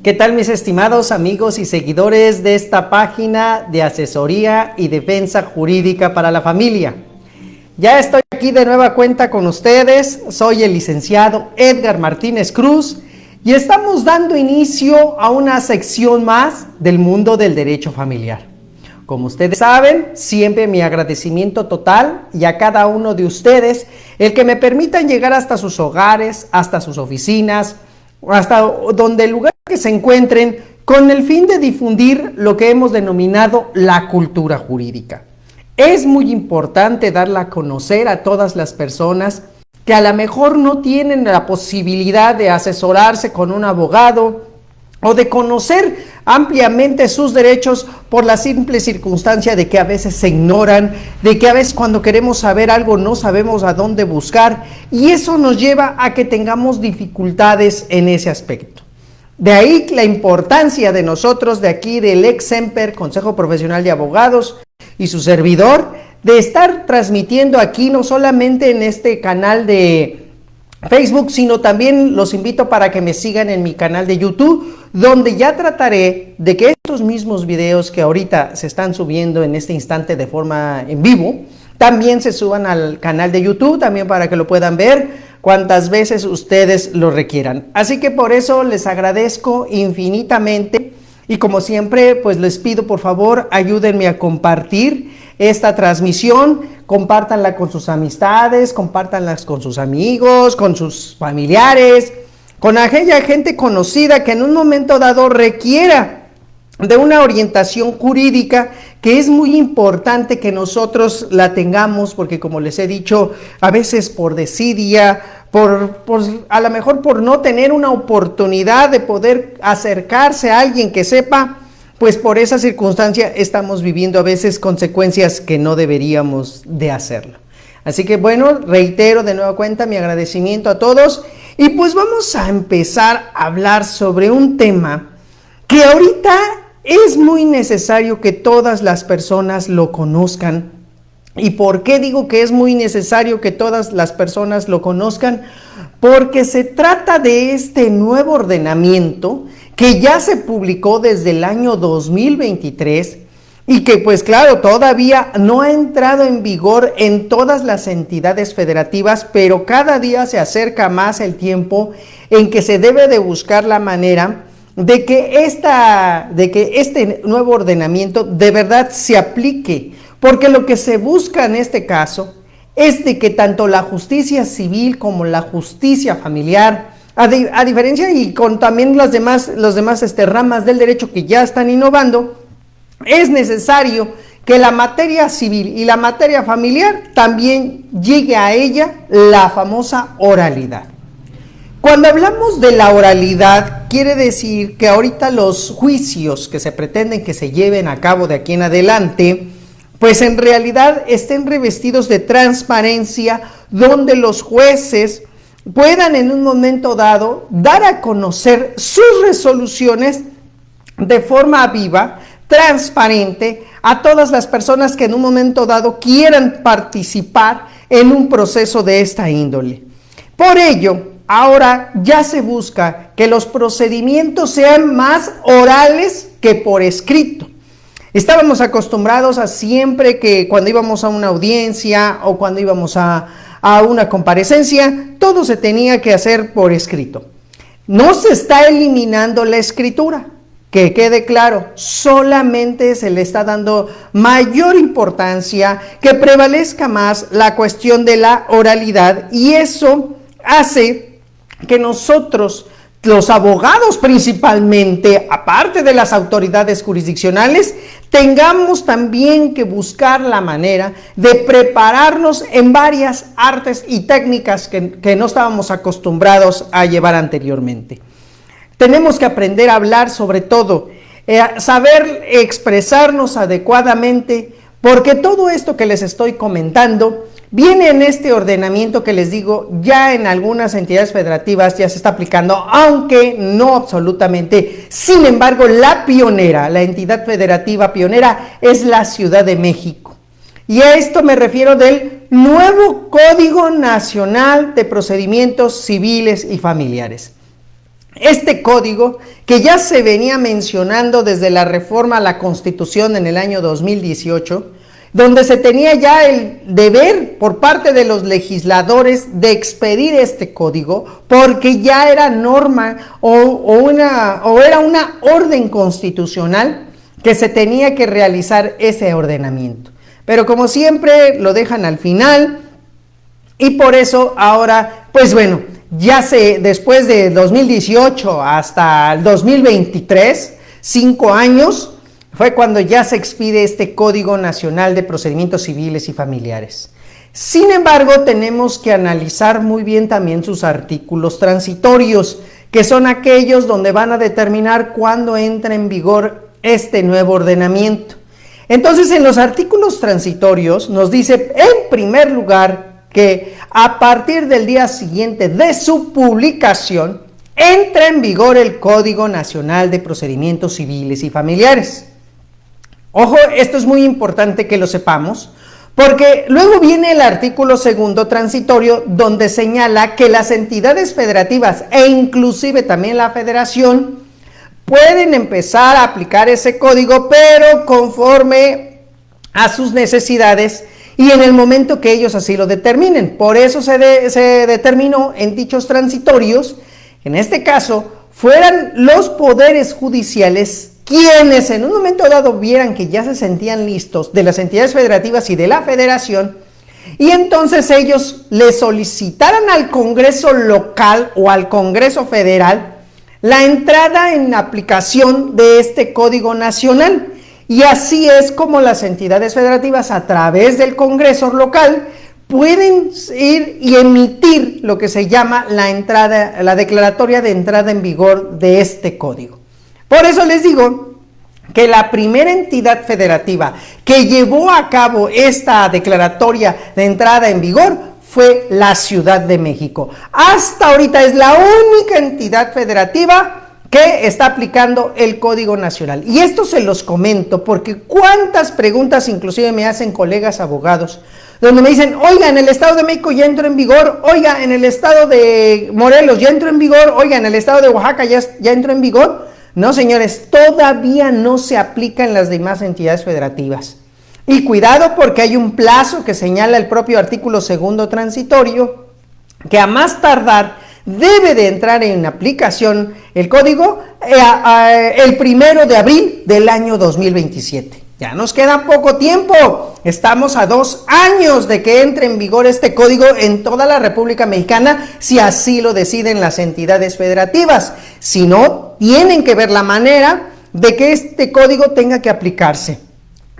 ¿Qué tal, mis estimados amigos y seguidores de esta página de asesoría y defensa jurídica para la familia? Ya estoy aquí de nueva cuenta con ustedes, soy el licenciado Edgar Martínez Cruz y estamos dando inicio a una sección más del mundo del derecho familiar. Como ustedes saben, siempre mi agradecimiento total y a cada uno de ustedes el que me permitan llegar hasta sus hogares, hasta sus oficinas, hasta donde el lugar que se encuentren, con el fin de difundir lo que hemos denominado la cultura jurídica. Es muy importante darla a conocer a todas las personas que a lo mejor no tienen la posibilidad de asesorarse con un abogado o de conocer ampliamente sus derechos por la simple circunstancia de que a veces se ignoran, de que a veces cuando queremos saber algo no sabemos a dónde buscar, y eso nos lleva a que tengamos dificultades en ese aspecto. De ahí la importancia de nosotros, de aquí del Lex Semper, Consejo Profesional de Abogados, y su servidor, de estar transmitiendo aquí no solamente en este canal de Facebook, sino también los invito para que me sigan en mi canal de YouTube, donde ya trataré de que estos mismos videos que ahorita se están subiendo en este instante de forma en vivo, también se suban al canal de YouTube, también para que lo puedan ver cuantas veces ustedes lo requieran. Así que por eso les agradezco infinitamente y como siempre, pues les pido por favor, ayúdenme a compartir esta transmisión, compártanla con sus amistades, compártanla con sus amigos, con sus familiares, con aquella gente conocida que en un momento dado requiera de una orientación jurídica, que es muy importante que nosotros la tengamos, porque como les he dicho, a veces por desidia, a lo mejor por no tener una oportunidad de poder acercarse a alguien que sepa, pues por esa circunstancia estamos viviendo a veces consecuencias que no deberíamos de hacerlo. Así que bueno, reitero de nueva cuenta mi agradecimiento a todos y pues vamos a empezar a hablar sobre un tema que ahorita es muy necesario que todas las personas lo conozcan. ¿Y por qué digo que es muy necesario que todas las personas lo conozcan? Porque se trata de este nuevo ordenamiento que ya se publicó desde el año 2023 y que pues claro, todavía no ha entrado en vigor en todas las entidades federativas, pero cada día se acerca más el tiempo en que se debe de buscar la manera de que este nuevo ordenamiento de verdad se aplique, porque lo que se busca en este caso es de que tanto la justicia civil como la justicia familiar, a diferencia y con también los demás ramas del derecho que ya están innovando, es necesario que la materia civil y la materia familiar también llegue a ella la famosa oralidad. Cuando hablamos de la oralidad, quiere decir que ahorita los juicios que se pretenden que se lleven a cabo de aquí en adelante, pues en realidad estén revestidos de transparencia, donde los jueces puedan en un momento dado dar a conocer sus resoluciones de forma viva, transparente, a todas las personas que en un momento dado quieran participar en un proceso de esta índole. Por ello, ahora ya se busca que los procedimientos sean más orales que por escrito. Estábamos acostumbrados a siempre que cuando íbamos a una audiencia o cuando íbamos a una comparecencia, todo se tenía que hacer por escrito. No se está eliminando la escritura, que quede claro, solamente se le está dando mayor importancia, que prevalezca más la cuestión de la oralidad, y eso hace que nosotros, los abogados principalmente, aparte de las autoridades jurisdiccionales, tengamos también que buscar la manera de prepararnos en varias artes y técnicas que no estábamos acostumbrados a llevar anteriormente. Tenemos que aprender a hablar, sobre todo, saber expresarnos adecuadamente, porque todo esto que les estoy comentando viene en este ordenamiento que les digo, ya en algunas entidades federativas ya se está aplicando, aunque no absolutamente. Sin embargo, la pionera, la entidad federativa pionera es la Ciudad de México. Y a esto me refiero del nuevo Código Nacional de Procedimientos Civiles y Familiares. este código que ya se venía mencionando desde la reforma a la Constitución en el año 2018, donde se tenía ya el deber por parte de los legisladores de expedir este código, porque ya era norma o era una orden constitucional que se tenía que realizar ese ordenamiento. Pero como siempre lo dejan al final, y por eso ahora, pues bueno, después de 2018 hasta el 2023, 5 años, fue cuando ya se expide este Código Nacional de Procedimientos Civiles y Familiares. Sin embargo, tenemos que analizar muy bien también sus artículos transitorios, que son aquellos donde van a determinar cuándo entra en vigor este nuevo ordenamiento. Entonces, en los artículos transitorios nos dice, en primer lugar, que a partir del día siguiente de su publicación, entra en vigor el Código Nacional de Procedimientos Civiles y Familiares. Ojo, esto es muy importante que lo sepamos, porque luego viene el artículo segundo transitorio, donde señala que las entidades federativas e inclusive también la federación pueden empezar a aplicar ese código, pero conforme a sus necesidades y en el momento que ellos así lo determinen. Por eso se determinó en dichos transitorios, en este caso, fueran los poderes judiciales quienes en un momento dado vieran que ya se sentían listos de las entidades federativas y de la federación, y entonces ellos le solicitaran al Congreso local o al Congreso federal la entrada en aplicación de este Código Nacional. Y así es como las entidades federativas a través del Congreso local pueden ir y emitir lo que se llama la declaratoria de entrada en vigor de este código. Por eso les digo que la primera entidad federativa que llevó a cabo esta declaratoria de entrada en vigor fue la Ciudad de México. Hasta ahorita es la única entidad federativa que está aplicando el Código Nacional. Y esto se los comento porque cuántas preguntas inclusive me hacen colegas abogados, donde me dicen, oiga, en el Estado de México ya entró en vigor, oiga, en el Estado de Morelos ya entró en vigor, oiga, en el Estado de Oaxaca ya entró en vigor. No, señores, todavía no se aplica en las demás entidades federativas. Y cuidado porque hay un plazo que señala el propio artículo segundo transitorio, que a más tardar debe de entrar en aplicación el código el 1 de abril del año 2027. Ya nos queda poco tiempo, estamos a 2 años de que entre en vigor este código en toda la República Mexicana, si así lo deciden las entidades federativas. Si no, tienen que ver la manera de que este código tenga que aplicarse.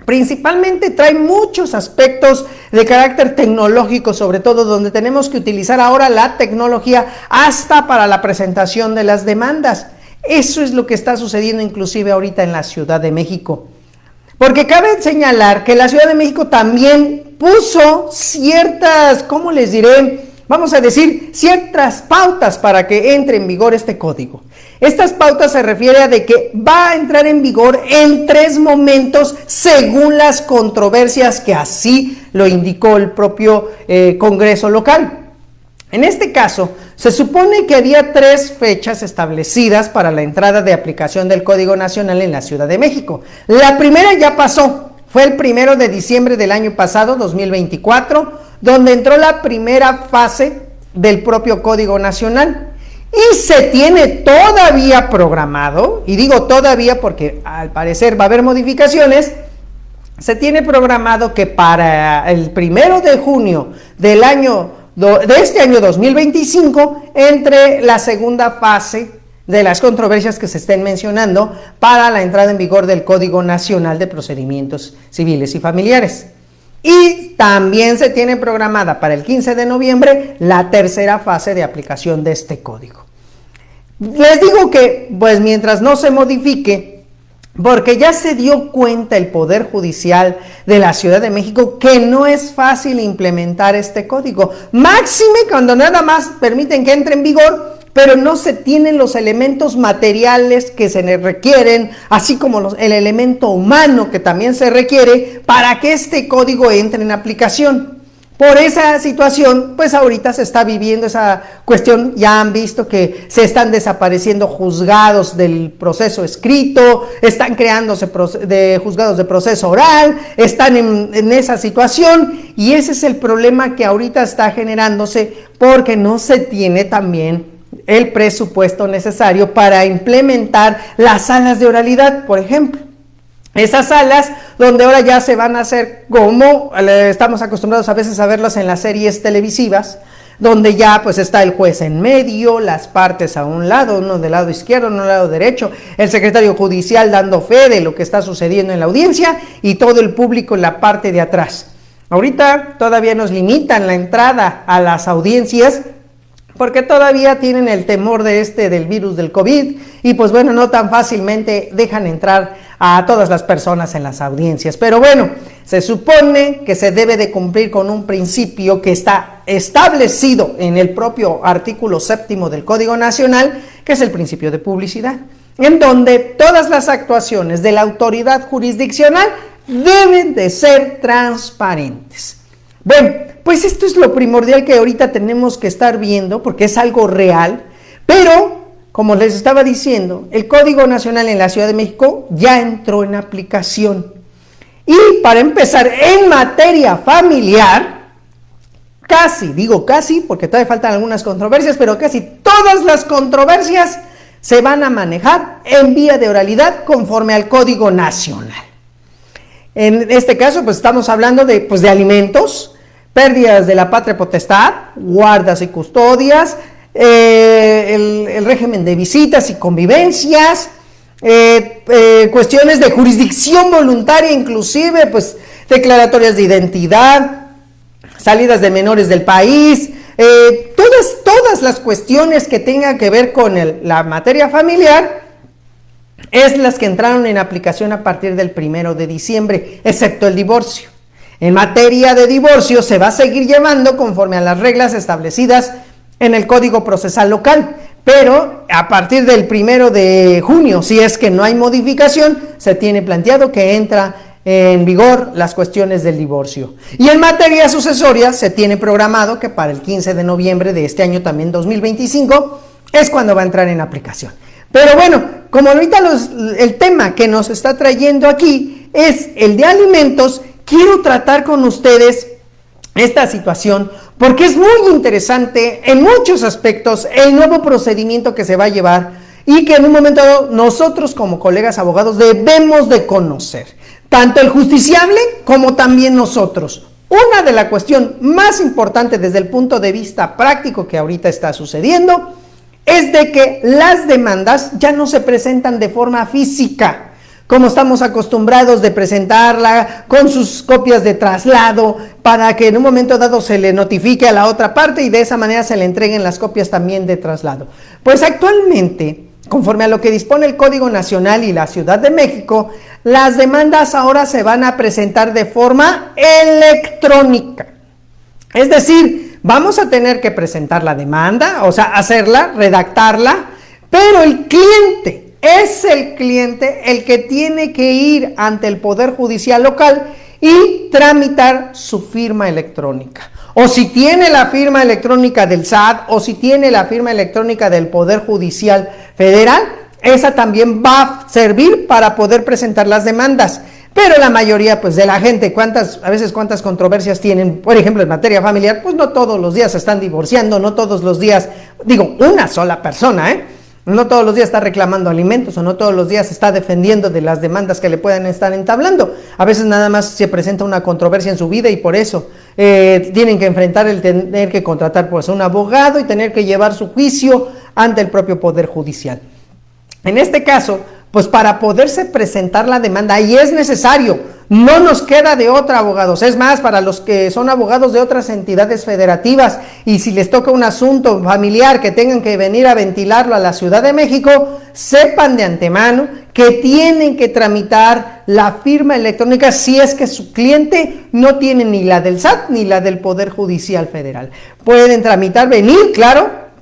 Principalmente trae muchos aspectos de carácter tecnológico, sobre todo donde tenemos que utilizar ahora la tecnología hasta para la presentación de las demandas. Eso es lo que está sucediendo inclusive ahorita en la Ciudad de México. Porque cabe señalar que la Ciudad de México también puso ciertas, ¿cómo les diré? Vamos a decir, ciertas pautas para que entre en vigor este código. Estas pautas se refieren a de que va a entrar en vigor en 3 momentos según las controversias que así lo indicó el propio Congreso local. En este caso, se supone que había 3 fechas establecidas para la entrada de aplicación del Código Nacional en la Ciudad de México. La primera ya pasó, fue el 1 de diciembre del año pasado, 2024, donde entró la primera fase del propio Código Nacional. Y se tiene todavía programado, y digo todavía porque al parecer va a haber modificaciones, se tiene programado que para el 1 de junio de este año 2025 entre la segunda fase de las controversias que se estén mencionando para la entrada en vigor del Código Nacional de Procedimientos Civiles y Familiares. Y también se tiene programada para el 15 de noviembre la tercera fase de aplicación de este código. Les digo que, pues mientras no se modifique, porque ya se dio cuenta el Poder Judicial de la Ciudad de México que no es fácil implementar este código, máxime cuando nada más permiten que entre en vigor, pero no se tienen los elementos materiales que se requieren, así como el elemento humano que también se requiere para que este código entre en aplicación. Por esa situación, pues ahorita se está viviendo esa cuestión. Ya han visto que se están desapareciendo juzgados del proceso escrito, están creándose juzgados de proceso oral, están en esa situación, y ese es el problema que ahorita está generándose porque no se tiene también el presupuesto necesario para implementar las salas de oralidad, por ejemplo. Esas salas donde ahora ya se van a hacer como estamos acostumbrados a veces a verlas en las series televisivas, donde ya pues está el juez en medio, las partes a un lado, uno del lado izquierdo, uno del lado derecho, el secretario judicial dando fe de lo que está sucediendo en la audiencia y todo el público en la parte de atrás. Ahorita todavía nos limitan la entrada a las audiencias porque todavía tienen el temor del virus del COVID, y pues bueno, no tan fácilmente dejan entrar a todas las personas en las audiencias. Pero bueno, se supone que se debe de cumplir con un principio que está establecido en el propio artículo 7º del Código Nacional, que es el principio de publicidad, en donde todas las actuaciones de la autoridad jurisdiccional deben de ser transparentes. Bueno, pues esto es lo primordial que ahorita tenemos que estar viendo, porque es algo real, pero como les estaba diciendo, el Código Nacional en la Ciudad de México ya entró en aplicación. Y para empezar, en materia familiar, digo casi, porque todavía faltan algunas controversias, pero casi todas las controversias se van a manejar en vía de oralidad conforme al Código Nacional. En este caso, pues estamos hablando de alimentos, pérdidas de la patria potestad, guardas y custodias, el régimen de visitas y convivencias, cuestiones de jurisdicción voluntaria, inclusive pues declaratorias de identidad, salidas de menores del país, todas las cuestiones que tengan que ver con la materia familiar es las que entraron en aplicación a partir del 1 de diciembre, excepto el divorcio. En materia de divorcio se va a seguir llevando conforme a las reglas establecidas en el Código Procesal Local, pero a partir del 1 de junio, si es que no hay modificación, se tiene planteado que entra en vigor las cuestiones del divorcio. Y en materia sucesoria se tiene programado que para el 15 de noviembre de este año, también 2025, es cuando va a entrar en aplicación. Pero bueno, como ahorita el tema que nos está trayendo aquí es el de alimentos, quiero tratar con ustedes esta situación porque es muy interesante en muchos aspectos el nuevo procedimiento que se va a llevar y que en un momento dado nosotros como colegas abogados debemos de conocer, tanto el justiciable como también nosotros. Una de las cuestiones más importantes desde el punto de vista práctico que ahorita está sucediendo es de que las demandas ya no se presentan de forma física, como estamos acostumbrados de presentarla con sus copias de traslado para que en un momento dado se le notifique a la otra parte y de esa manera se le entreguen las copias también de traslado. Pues actualmente, conforme a lo que dispone el Código Nacional y la Ciudad de México, las demandas ahora se van a presentar de forma electrónica. Es decir, vamos a tener que presentar la demanda, o sea, hacerla, redactarla, pero el cliente es el cliente el que tiene que ir ante el Poder Judicial local y tramitar su firma electrónica. O si tiene la firma electrónica del SAT o si tiene la firma electrónica del Poder Judicial Federal, esa también va a servir para poder presentar las demandas. Pero la mayoría pues de la gente, cuántas controversias tienen, por ejemplo en materia familiar, pues no todos los días se están divorciando, no todos los días, una sola persona, no todos los días está reclamando alimentos o no todos los días está defendiendo de las demandas que le puedan estar entablando. A veces nada más se presenta una controversia en su vida y por eso tienen que enfrentar el tener que contratar pues un abogado y tener que llevar su juicio ante el propio Poder Judicial. En este caso, pues para poderse presentar la demanda, y es necesario, no nos queda de otra, abogados. Es más, para los que son abogados de otras entidades federativas y si les toca un asunto familiar que tengan que venir a ventilarlo a la Ciudad de México, sepan de antemano que tienen que tramitar la firma electrónica si es que su cliente no tiene ni la del SAT ni la del Poder Judicial Federal. Pueden tramitar,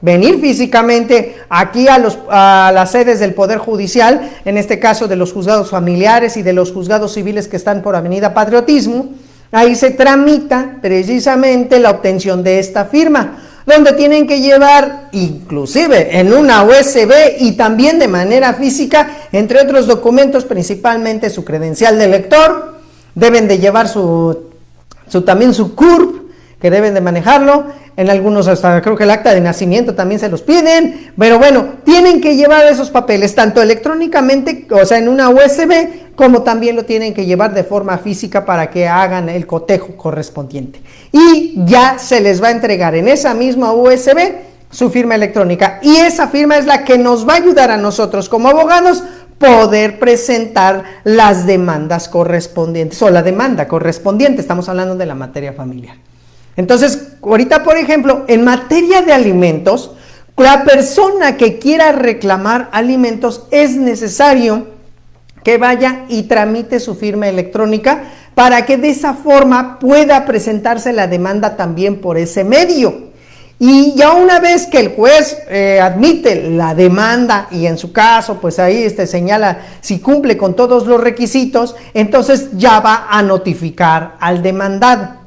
venir físicamente aquí a las sedes del Poder Judicial, en este caso de los juzgados familiares y de los juzgados civiles que están por Avenida Patriotismo, ahí se tramita precisamente la obtención de esta firma, donde tienen que llevar, inclusive en una USB y también de manera física, entre otros documentos, principalmente su credencial de lector, deben de llevar también su CURP, que deben de manejarlo, en algunos hasta creo que el acta de nacimiento también se los piden, pero bueno, tienen que llevar esos papeles, tanto electrónicamente, o sea, en una USB, como también lo tienen que llevar de forma física para que hagan el cotejo correspondiente. Y ya se les va a entregar en esa misma USB su firma electrónica, y esa firma es la que nos va a ayudar a nosotros como abogados poder presentar las demandas correspondientes, o la demanda correspondiente, estamos hablando de la materia familiar. Entonces, ahorita, por ejemplo, en materia de alimentos, la persona que quiera reclamar alimentos es necesario que vaya y tramite su firma electrónica para que de esa forma pueda presentarse la demanda también por ese medio. Y ya una vez que el juez admite la demanda y en su caso, pues ahí señala si cumple con todos los requisitos, entonces ya va a notificar al demandado.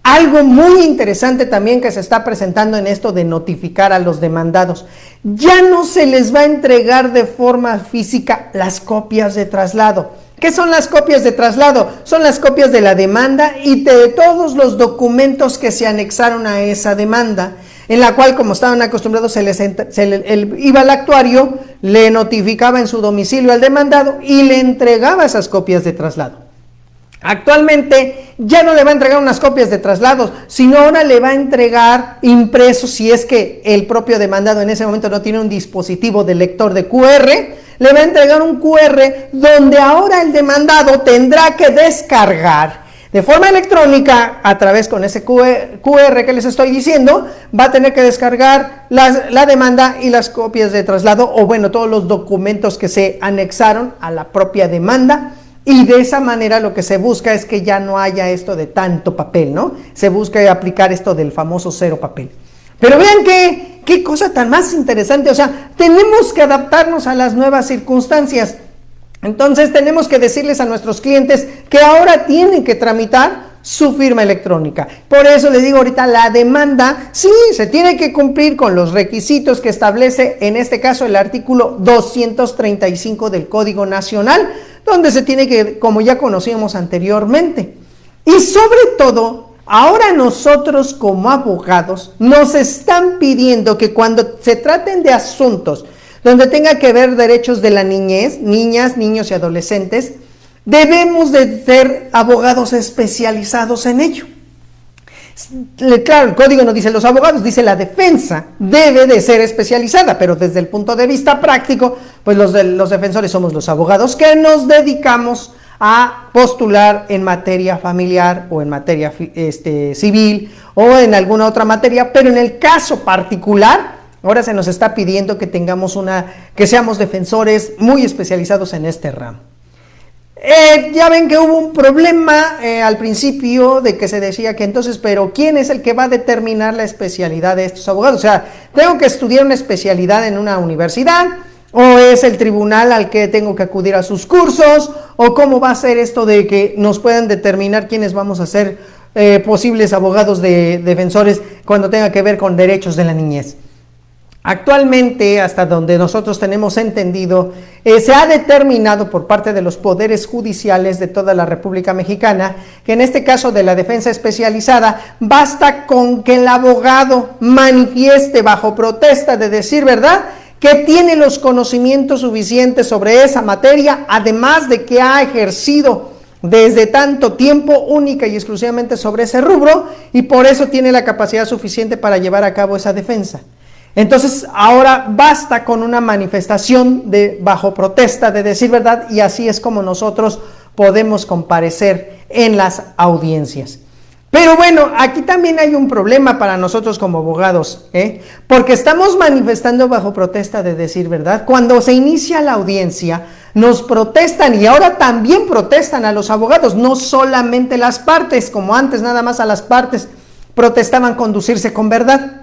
Algo muy interesante también que se está presentando en esto de notificar a los demandados. Ya no se les va a entregar de forma física las copias de traslado. ¿Qué son las copias de traslado? Son las copias de la demanda y de todos los documentos que se anexaron a esa demanda, en la cual, como estaban acostumbrados, iba al actuario, le notificaba en su domicilio al demandado y le entregaba esas copias de traslado. Actualmente ya no le va a entregar unas copias de traslados, sino ahora le va a entregar impresos, si es que el propio demandado en ese momento no tiene un dispositivo de lector de QR, le va a entregar un QR donde ahora el demandado tendrá que descargar de forma electrónica, a través con ese QR que les estoy diciendo, va a tener que descargar la demanda y las copias de traslado, o bueno, todos los documentos que se anexaron a la propia demanda. Y de esa manera lo que se busca es que ya no haya esto de tanto papel, ¿no? Se busca aplicar esto del famoso cero papel. Pero vean qué cosa tan más interesante, o sea, tenemos que adaptarnos a las nuevas circunstancias. Entonces tenemos que decirles a nuestros clientes que ahora tienen que tramitar su firma electrónica. Por eso les digo ahorita, la demanda, sí, se tiene que cumplir con los requisitos que establece, en este caso, el artículo 235 del Código Nacional, donde se tiene que, como ya conocíamos anteriormente. Y sobre todo, ahora nosotros como abogados nos están pidiendo que cuando se traten de asuntos donde tenga que ver derechos de la niñez, niñas, niños y adolescentes, debemos de ser abogados especializados en ello. Claro, el código no dice los abogados, dice la defensa debe de ser especializada, pero desde el punto de vista práctico, pues los defensores somos los abogados que nos dedicamos a postular en materia familiar o en materia civil o en alguna otra materia, pero en el caso particular, ahora se nos está pidiendo que que seamos defensores muy especializados en este ramo. Ya ven que hubo un problema al principio de que se decía que entonces, pero ¿quién es el que va a determinar la especialidad de estos abogados? O sea, ¿tengo que estudiar una especialidad en una universidad? ¿O es el tribunal al que tengo que acudir a sus cursos? ¿O cómo va a ser esto de que nos puedan determinar quiénes vamos a ser posibles abogados defensores cuando tenga que ver con derechos de la niñez? Actualmente, hasta donde nosotros tenemos entendido, se ha determinado por parte de los poderes judiciales de toda la República Mexicana que en este caso de la defensa especializada, basta con que el abogado manifieste bajo protesta de decir verdad que tiene los conocimientos suficientes sobre esa materia, además de que ha ejercido desde tanto tiempo única y exclusivamente sobre ese rubro y por eso tiene la capacidad suficiente para llevar a cabo esa defensa. Entonces ahora basta con una manifestación bajo protesta de decir verdad y así es como nosotros podemos comparecer en las audiencias. Pero bueno, aquí también hay un problema para nosotros como abogados, porque estamos manifestando bajo protesta de decir verdad. Cuando se inicia la audiencia nos protestan y ahora también protestan a los abogados, no solamente las partes, como antes nada más a las partes protestaban conducirse con verdad.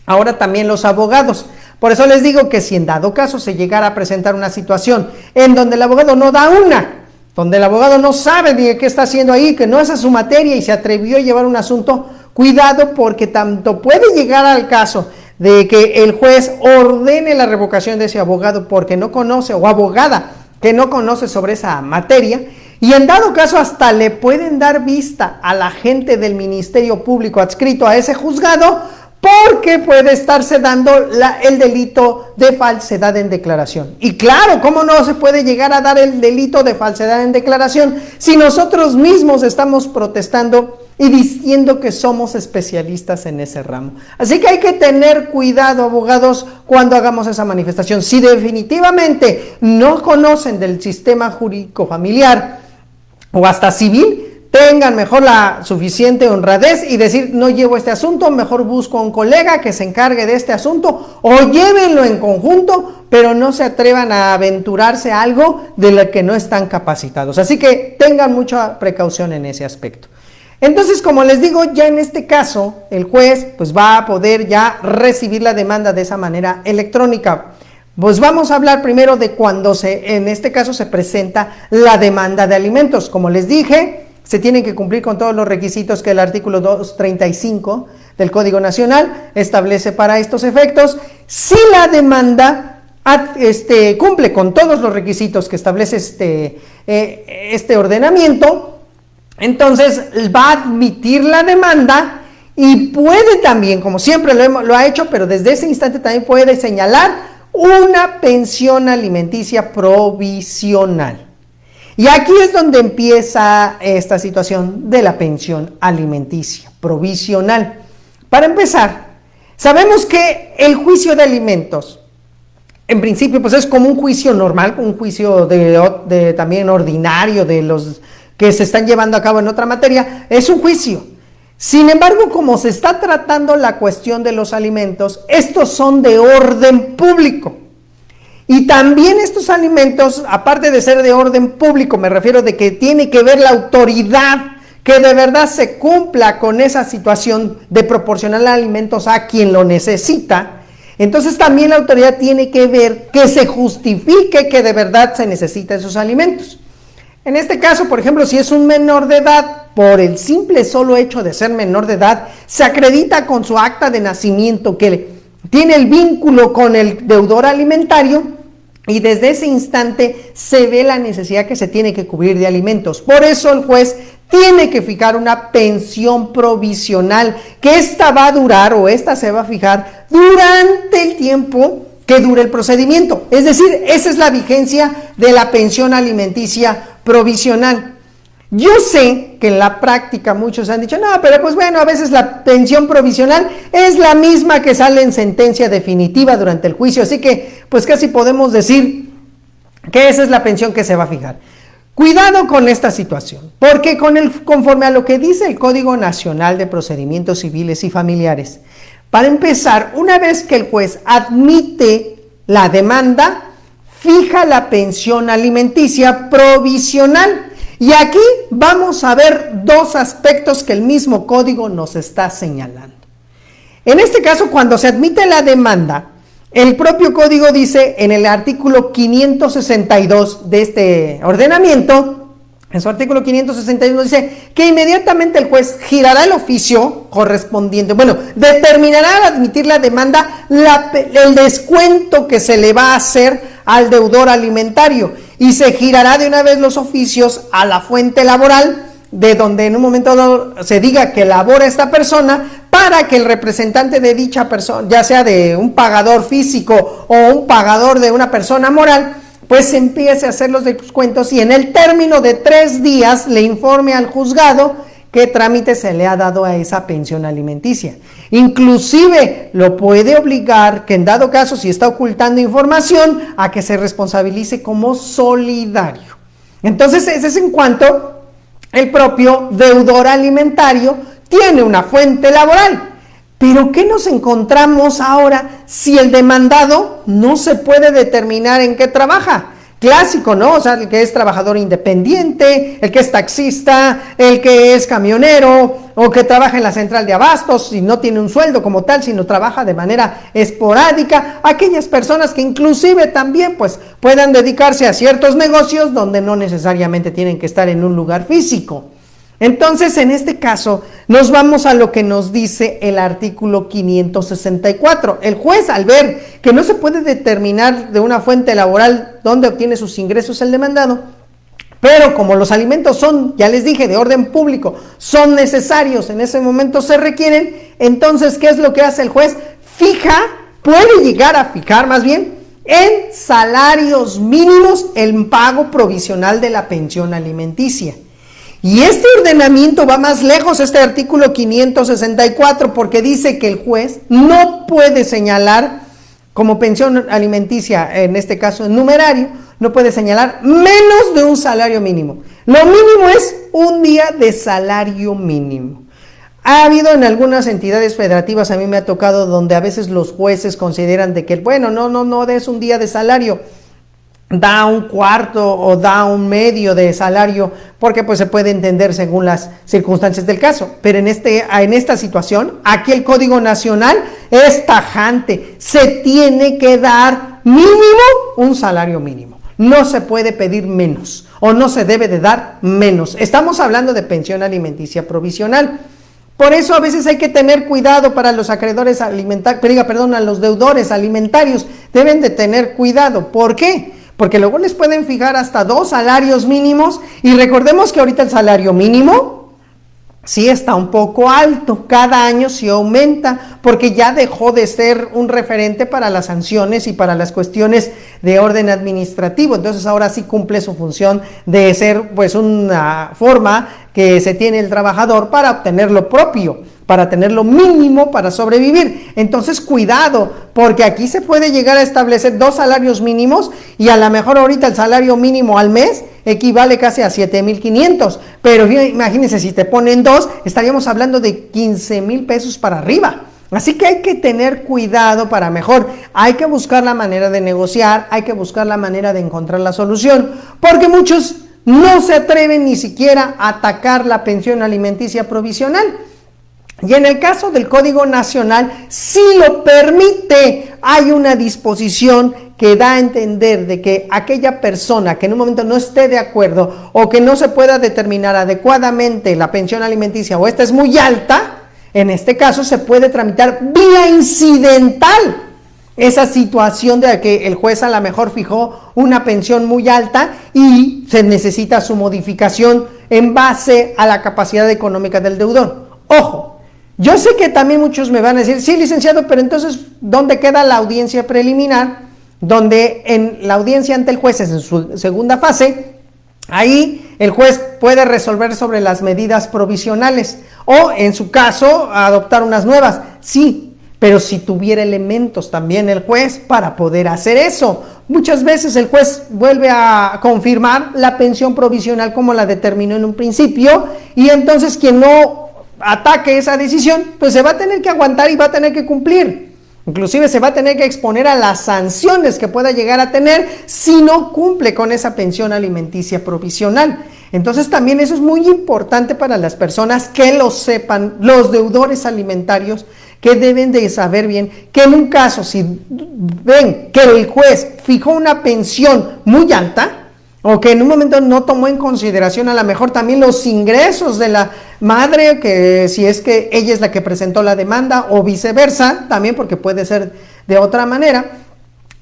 Ahora también los abogados. Por eso les digo que si en dado caso se llegara a presentar una situación en donde el abogado no da una donde el abogado no sabe ni qué está haciendo ahí, que no es a su materia y se atrevió a llevar un asunto, cuidado, porque tanto puede llegar al caso de que el juez ordene la revocación de ese abogado porque no conoce, o abogada que no conoce sobre esa materia, y en dado caso hasta le pueden dar vista a la gente del Ministerio Público adscrito a ese juzgado, porque puede estarse dando el delito de falsedad en declaración. Y claro, ¿cómo no se puede llegar a dar el delito de falsedad en declaración si nosotros mismos estamos protestando y diciendo que somos especialistas en ese ramo? Así que hay que tener cuidado, abogados, cuando hagamos esa manifestación. Si definitivamente no conocen del sistema jurídico familiar o hasta civil, tengan mejor la suficiente honradez y decir, no llevo este asunto, mejor busco a un colega que se encargue de este asunto, o llévenlo en conjunto, pero no se atrevan a aventurarse a algo de lo que no están capacitados. Así que tengan mucha precaución en ese aspecto. Entonces, como les digo, ya en este caso, el juez pues va a poder ya recibir la demanda de esa manera electrónica. Pues vamos a hablar primero de cuando en este caso se presenta la demanda de alimentos. Como les dije, se tienen que cumplir con todos los requisitos que el artículo 235 del Código Nacional establece para estos efectos. Si la demanda cumple con todos los requisitos que establece este ordenamiento, entonces va a admitir la demanda y puede también, como siempre lo ha hecho, pero desde ese instante también puede señalar una pensión alimenticia provisional. Y aquí es donde empieza esta situación de la pensión alimenticia provisional. Para empezar, sabemos que el juicio de alimentos, en principio, pues es como un juicio normal, un juicio también ordinario de los que se están llevando a cabo en otra materia, es un juicio. Sin embargo, como se está tratando la cuestión de los alimentos, estos son de orden público. Y también estos alimentos, aparte de ser de orden público, me refiero de que tiene que ver la autoridad que de verdad se cumpla con esa situación de proporcionar alimentos a quien lo necesita. Entonces también la autoridad tiene que ver que se justifique que de verdad se necesitan esos alimentos. En este caso, por ejemplo, si es un menor de edad, por el simple solo hecho de ser menor de edad, se acredita con su acta de nacimiento que tiene el vínculo con el deudor alimentario, y desde ese instante se ve la necesidad que se tiene que cubrir de alimentos. Por eso el juez tiene que fijar una pensión provisional, que esta va a durar, o esta se va a fijar durante el tiempo que dure el procedimiento. Es decir, esa es la vigencia de la pensión alimenticia provisional. Yo sé que en la práctica muchos han dicho, no, pero pues bueno, a veces la pensión provisional es la misma que sale en sentencia definitiva durante el juicio, así que pues casi podemos decir que esa es la pensión que se va a fijar. Cuidado con esta situación, porque conforme a lo que dice el Código Nacional de Procedimientos Civiles y Familiares, para empezar, una vez que el juez admite la demanda, fija la pensión alimenticia provisional. Y aquí vamos a ver dos aspectos que el mismo código nos está señalando. En este caso, cuando se admite la demanda, el propio código dice en el artículo 562 de este ordenamiento, en su artículo 561 dice que inmediatamente el juez girará el oficio correspondiente, determinará al admitir la demanda el descuento que se le va a hacer al deudor alimentario, y se girará de una vez los oficios a la fuente laboral, de donde en un momento dado se diga que labora esta persona, para que el representante de dicha persona, ya sea de un pagador físico o un pagador de una persona moral, pues se empiece a hacer los descuentos y en el término de 3 días le informe al juzgado qué trámite se le ha dado a esa pensión alimenticia. Inclusive lo puede obligar, que en dado caso, si está ocultando información, a que se responsabilice como solidario. Entonces, ese es en cuanto el propio deudor alimentario tiene una fuente laboral. Pero ¿qué nos encontramos ahora si el demandado no se puede determinar en qué trabaja? clásico, ¿no? O sea, el que es trabajador independiente, el que es taxista, el que es camionero, o que trabaja en la central de abastos y no tiene un sueldo como tal, sino trabaja de manera esporádica. Aquellas personas que inclusive también pues puedan dedicarse a ciertos negocios donde no necesariamente tienen que estar en un lugar físico. Entonces, en este caso, nos vamos a lo que nos dice el artículo 564. El juez, al ver que no se puede determinar de una fuente laboral dónde obtiene sus ingresos el demandado, pero como los alimentos son, ya les dije, de orden público, son necesarios, en ese momento se requieren, entonces, ¿qué es lo que hace el juez? Puede llegar a fijar más bien en salarios mínimos el pago provisional de la pensión alimenticia. Y este ordenamiento va más lejos, este artículo 564, porque dice que el juez no puede señalar como pensión alimenticia, en este caso en numerario, no puede señalar menos de un salario mínimo. Lo mínimo es un día de salario mínimo. Ha habido en algunas entidades federativas, a mí me ha tocado, donde a veces los jueces consideran de que, bueno, no des un día de salario, da un cuarto o da un medio de salario, porque pues se puede entender según las circunstancias del caso. Pero en esta situación, aquí el Código Nacional es tajante, se tiene que dar mínimo un salario mínimo, no se puede pedir menos o no se debe de dar menos. Estamos hablando de pensión alimenticia provisional. Por eso a veces hay que tener cuidado para los acreedores alimentarios, a los deudores alimentarios, deben de tener cuidado. ¿Por qué? Porque luego les pueden fijar hasta 2 salarios mínimos, y recordemos que ahorita el salario mínimo sí está un poco alto, cada año sí aumenta, porque ya dejó de ser un referente para las sanciones y para las cuestiones de orden administrativo. Entonces ahora sí cumple su función de ser pues una forma que se tiene el trabajador para obtener lo propio, para tener lo mínimo para sobrevivir. Entonces cuidado, porque aquí se puede llegar a establecer 2 salarios mínimos, y a lo mejor ahorita el salario mínimo al mes equivale casi a 7,500, pero imagínense, si te ponen 2, estaríamos hablando de 15,000 pesos para arriba. Así que hay que tener cuidado para mejor, hay que buscar la manera de negociar, hay que buscar la manera de encontrar la solución, porque muchos no se atreven ni siquiera a atacar la pensión alimenticia provisional. Y en el caso del Código Nacional, sí lo permite. Hay una disposición que da a entender de que aquella persona que en un momento no esté de acuerdo o que no se pueda determinar adecuadamente la pensión alimenticia, o esta es muy alta, en este caso se puede tramitar vía incidental esa situación de que el juez a lo mejor fijó una pensión muy alta y se necesita su modificación en base a la capacidad económica del deudor. Ojo, yo sé que también muchos me van a decir, sí, licenciado, pero entonces, ¿dónde queda la audiencia preliminar? Donde en la audiencia ante el juez es en su segunda fase, ahí el juez puede resolver sobre las medidas provisionales o, en su caso, adoptar unas nuevas. Sí, pero si tuviera elementos también el juez para poder hacer eso. Muchas veces el juez vuelve a confirmar la pensión provisional como la determinó en un principio, y entonces quien no ataque esa decisión, pues se va a tener que aguantar y va a tener que cumplir. Inclusive se va a tener que exponer a las sanciones que pueda llegar a tener si no cumple con esa pensión alimenticia provisional. Entonces también eso es muy importante para las personas que lo sepan, los deudores alimentarios, que deben de saber bien que en un caso, si ven que el juez fijó una pensión muy alta, o que en un momento no tomó en consideración a lo mejor también los ingresos de la madre, que si es que ella es la que presentó la demanda, o viceversa, también porque puede ser de otra manera,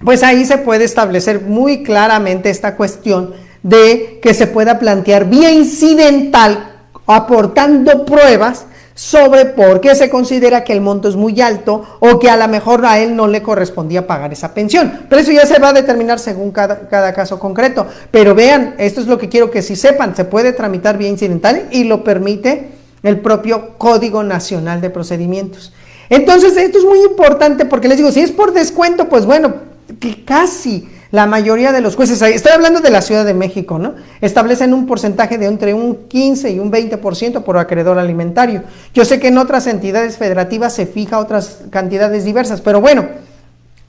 pues ahí se puede establecer muy claramente esta cuestión de que se pueda plantear vía incidental, aportando pruebas sobre por qué se considera que el monto es muy alto, o que a lo mejor a él no le correspondía pagar esa pensión. Pero eso ya se va a determinar según cada caso concreto. Pero vean, esto es lo que quiero que sí sepan, se puede tramitar vía incidental y lo permite el propio Código Nacional de Procedimientos. Entonces esto es muy importante, porque les digo, si es por descuento, pues bueno, que casi la mayoría de los jueces, estoy hablando de la Ciudad de México, ¿no?, establecen un porcentaje de entre un 15 y un 20% por acreedor alimentario. Yo sé que en otras entidades federativas se fija otras cantidades diversas, pero bueno,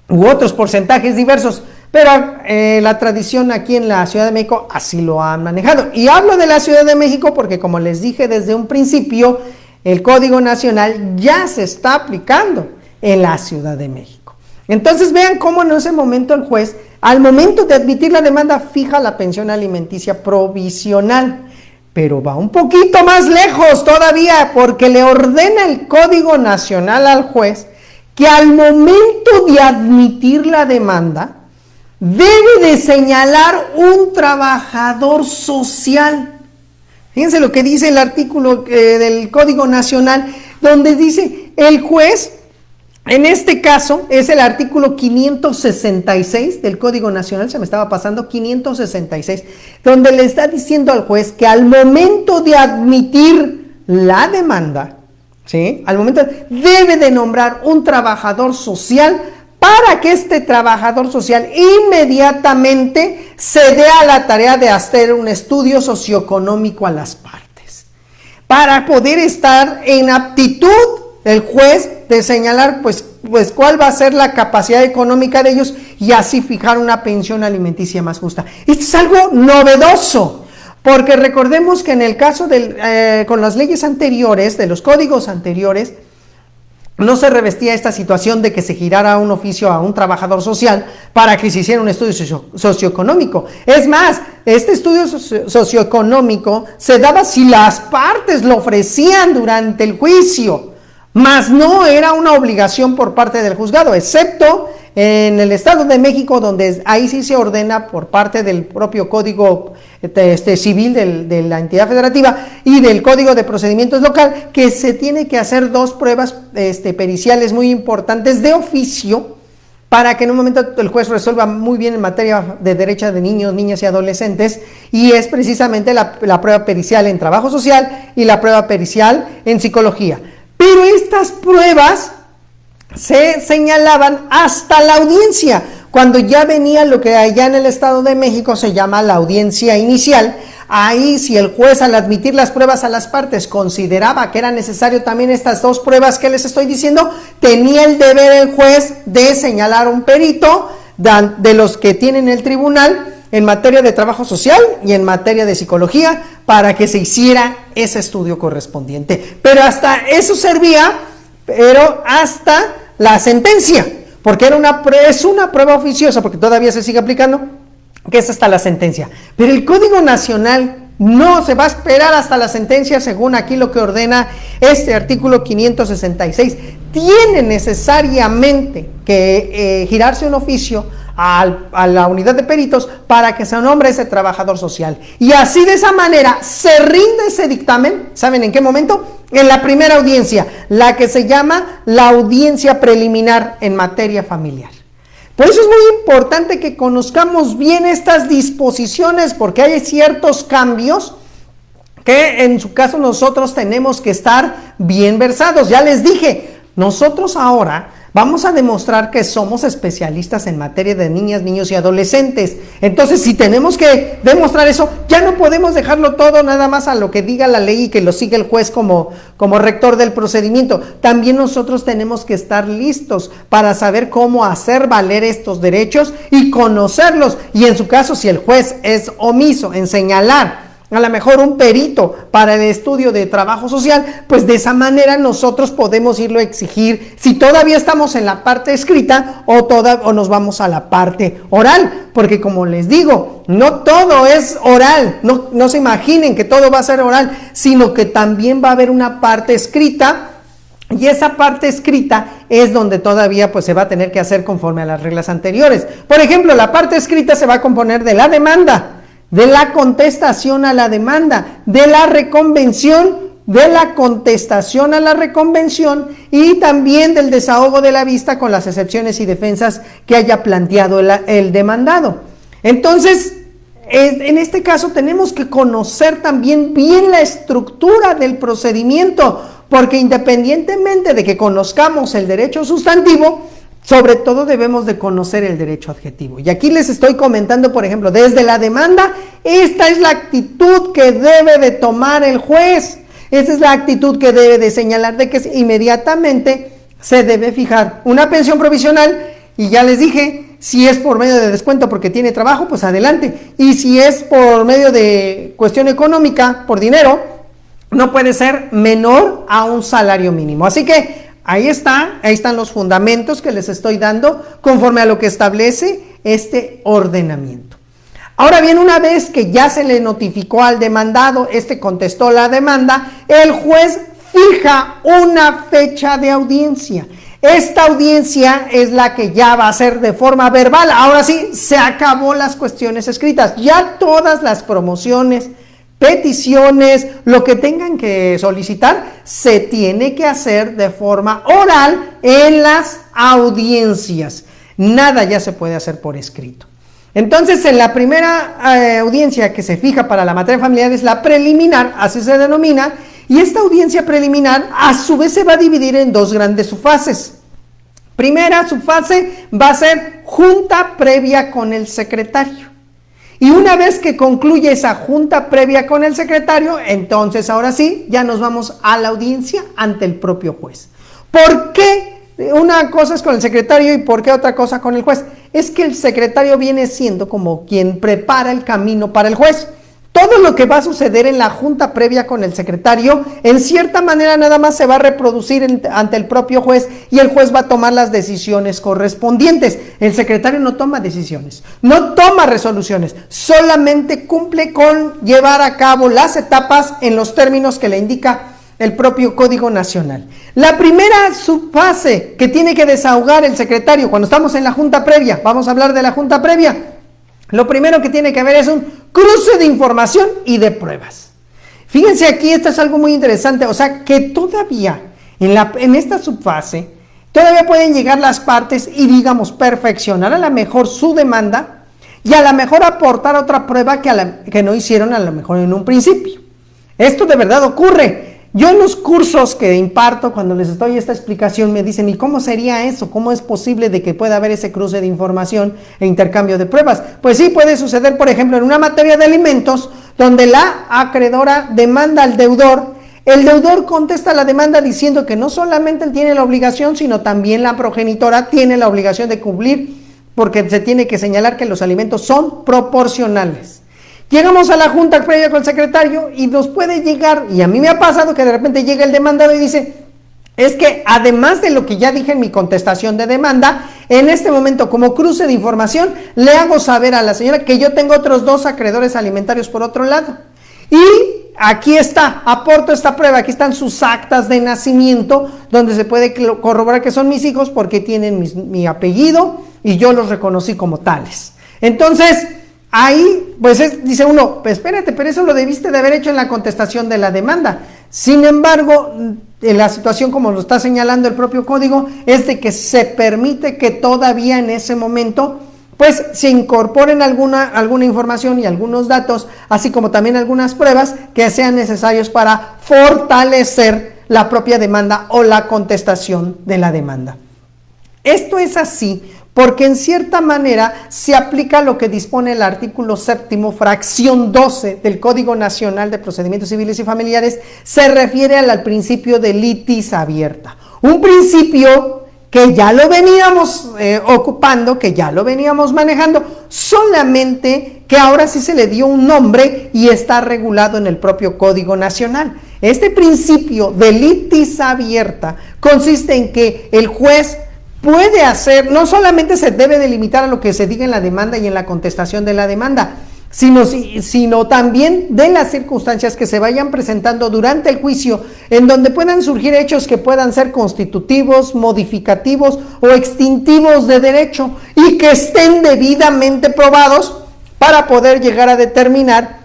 u otros porcentajes diversos, pero la tradición aquí en la Ciudad de México así lo ha manejado. Y hablo de la Ciudad de México porque, como les dije desde un principio, el Código Nacional ya se está aplicando en la Ciudad de México. Entonces vean cómo en ese momento el juez, al momento de admitir la demanda, fija la pensión alimenticia provisional, pero va un poquito más lejos todavía, porque le ordena el Código Nacional al juez que al momento de admitir la demanda debe de señalar un trabajador social. Fíjense lo que dice el artículo del Código Nacional, donde dice el juez, en este caso es el artículo 566 del Código Nacional, se me estaba pasando, 566, donde le está diciendo al juez que al momento de admitir la demanda, ¿sí?, al momento debe de nombrar un trabajador social para que este trabajador social inmediatamente se dé a la tarea de hacer un estudio socioeconómico a las partes, para poder estar en aptitud el juez de señalar pues cuál va a ser la capacidad económica de ellos y así fijar una pensión alimenticia más justa. Esto es algo novedoso, porque recordemos que en el caso con las leyes anteriores, de los códigos anteriores, no se revestía esta situación de que se girara un oficio a un trabajador social para que se hiciera un estudio socioeconómico. Es más, este estudio socioeconómico se daba si las partes lo ofrecían durante el juicio, mas no era una obligación por parte del juzgado, excepto en el Estado de México, donde ahí sí se ordena por parte del propio Código Civil de la entidad federativa y del Código de Procedimientos Local, que se tiene que hacer dos pruebas periciales muy importantes de oficio para que en un momento el juez resuelva muy bien en materia de derecho de niños, niñas y adolescentes, y es precisamente la prueba pericial en trabajo social y la prueba pericial en psicología. Pero estas pruebas se señalaban hasta la audiencia, cuando ya venía lo que allá en el Estado de México se llama la audiencia inicial. Ahí, si el juez, al admitir las pruebas a las partes, consideraba que era necesario también estas dos pruebas que les estoy diciendo, tenía el deber el juez de señalar un perito de los que tienen el tribunal en materia de trabajo social y en materia de psicología para que se hiciera ese estudio correspondiente. Pero hasta eso servía, pero hasta la sentencia, porque es una prueba oficiosa, porque todavía se sigue aplicando, que es hasta la sentencia. Pero el Código Nacional no se va a esperar hasta la sentencia, según aquí lo que ordena este artículo 566. Tiene necesariamente que girarse un oficio a la unidad de peritos para que se nombre ese trabajador social. Y así, de esa manera, se rinde ese dictamen. ¿Saben en qué momento? En la primera audiencia, la que se llama la audiencia preliminar en materia familiar. Por eso es muy importante que conozcamos bien estas disposiciones, porque hay ciertos cambios que en su caso nosotros tenemos que estar bien versados. Ya les dije, nosotros ahora vamos a demostrar que somos especialistas en materia de niñas, niños y adolescentes. Entonces, si tenemos que demostrar eso, ya no podemos dejarlo todo nada más a lo que diga la ley y que lo siga el juez como rector del procedimiento. También nosotros tenemos que estar listos para saber cómo hacer valer estos derechos y conocerlos. Y en su caso, si el juez es omiso en señalar a lo mejor un perito para el estudio de trabajo social, pues de esa manera nosotros podemos irlo a exigir si todavía estamos en la parte escrita o nos vamos a la parte oral, porque como les digo, no todo es oral, no se imaginen que todo va a ser oral, sino que también va a haber una parte escrita, y esa parte escrita es donde todavía pues se va a tener que hacer conforme a las reglas anteriores. Por ejemplo, la parte escrita se va a componer de la demanda, de la contestación a la demanda, de la reconvención, de la contestación a la reconvención y también del desahogo de la vista con las excepciones y defensas que haya planteado el demandado. Entonces, en este caso tenemos que conocer también bien la estructura del procedimiento, porque independientemente de que conozcamos el derecho sustantivo, sobre todo debemos de conocer el derecho adjetivo. Y aquí les estoy comentando, por ejemplo, desde la demanda, esta es la actitud que debe de tomar el juez. Esa es la actitud que debe de señalar, de que inmediatamente se debe fijar una pensión provisional y ya les dije, si es por medio de descuento porque tiene trabajo, pues adelante. Y si es por medio de cuestión económica, por dinero, no puede ser menor a un salario mínimo. Así que ahí están los fundamentos que les estoy dando conforme a lo que establece este ordenamiento. Ahora bien, una vez que ya se le notificó al demandado, contestó la demanda, el juez fija una fecha de audiencia. Esta audiencia es la que ya va a ser de forma verbal. Ahora sí, se acabó las cuestiones escritas. Ya todas las promociones, peticiones, lo que tengan que solicitar, se tiene que hacer de forma oral en las audiencias. Nada ya se puede hacer por escrito. Entonces, en la primera audiencia que se fija para la materia familiar es la preliminar, así se denomina, y esta audiencia preliminar a su vez se va a dividir en dos grandes subfases. Primera subfase va a ser junta previa con el secretario. Y una vez que concluye esa junta previa con el secretario, entonces ahora sí, ya nos vamos a la audiencia ante el propio juez. ¿Por qué una cosa es con el secretario y por qué otra cosa con el juez? Es que el secretario viene siendo como quien prepara el camino para el juez. Todo lo que va a suceder en la junta previa con el secretario, en cierta manera nada más se va a reproducir ante el propio juez y el juez va a tomar las decisiones correspondientes. El secretario no toma decisiones, no toma resoluciones, solamente cumple con llevar a cabo las etapas en los términos que le indica el propio Código Nacional. La primera subfase que tiene que desahogar el secretario cuando estamos en la junta previa, vamos a hablar de la junta previa. Lo primero que tiene que haber es un cruce de información y de pruebas. Fíjense aquí, esto es algo muy interesante, o sea que todavía en esta subfase, todavía pueden llegar las partes y digamos perfeccionar a lo mejor su demanda y a lo mejor aportar otra prueba que no hicieron a lo mejor en un principio. Esto de verdad ocurre. Yo en los cursos que imparto, cuando les doy esta explicación, me dicen, ¿y cómo sería eso? ¿Cómo es posible de que pueda haber ese cruce de información e intercambio de pruebas? Pues sí, puede suceder, por ejemplo, en una materia de alimentos, donde la acreedora demanda al deudor, el deudor contesta la demanda diciendo que no solamente él tiene la obligación, sino también la progenitora tiene la obligación de cumplir, porque se tiene que señalar que los alimentos son proporcionales. Llegamos a la junta previa con el secretario y nos puede llegar, y a mí me ha pasado que de repente llega el demandado y dice, es que además de lo que ya dije en mi contestación de demanda, en este momento como cruce de información le hago saber a la señora que yo tengo otros 2 acreedores alimentarios por otro lado. Y aquí está, aporto esta prueba, aquí están sus actas de nacimiento, donde se puede corroborar que son mis hijos porque tienen mi apellido y yo los reconocí como tales. Entonces, ahí, pues dice uno, pues espérate, pero eso lo debiste de haber hecho en la contestación de la demanda. Sin embargo, en la situación como lo está señalando el propio código, es de que se permite que todavía en ese momento, pues se incorporen alguna información y algunos datos, así como también algunas pruebas que sean necesarios para fortalecer la propia demanda o la contestación de la demanda. Esto es así porque en cierta manera se aplica lo que dispone el artículo 7º, fracción 12 del Código Nacional de Procedimientos Civiles y Familiares, se refiere al principio de litis abierta. Un principio que ya lo veníamos ocupando, que ya lo veníamos manejando, solamente que ahora sí se le dio un nombre y está regulado en el propio Código Nacional. Este principio de litis abierta consiste en que el juez puede hacer, no solamente se debe delimitar a lo que se diga en la demanda y en la contestación de la demanda, sino también de las circunstancias que se vayan presentando durante el juicio, en donde puedan surgir hechos que puedan ser constitutivos, modificativos o extintivos de derecho y que estén debidamente probados para poder llegar a determinar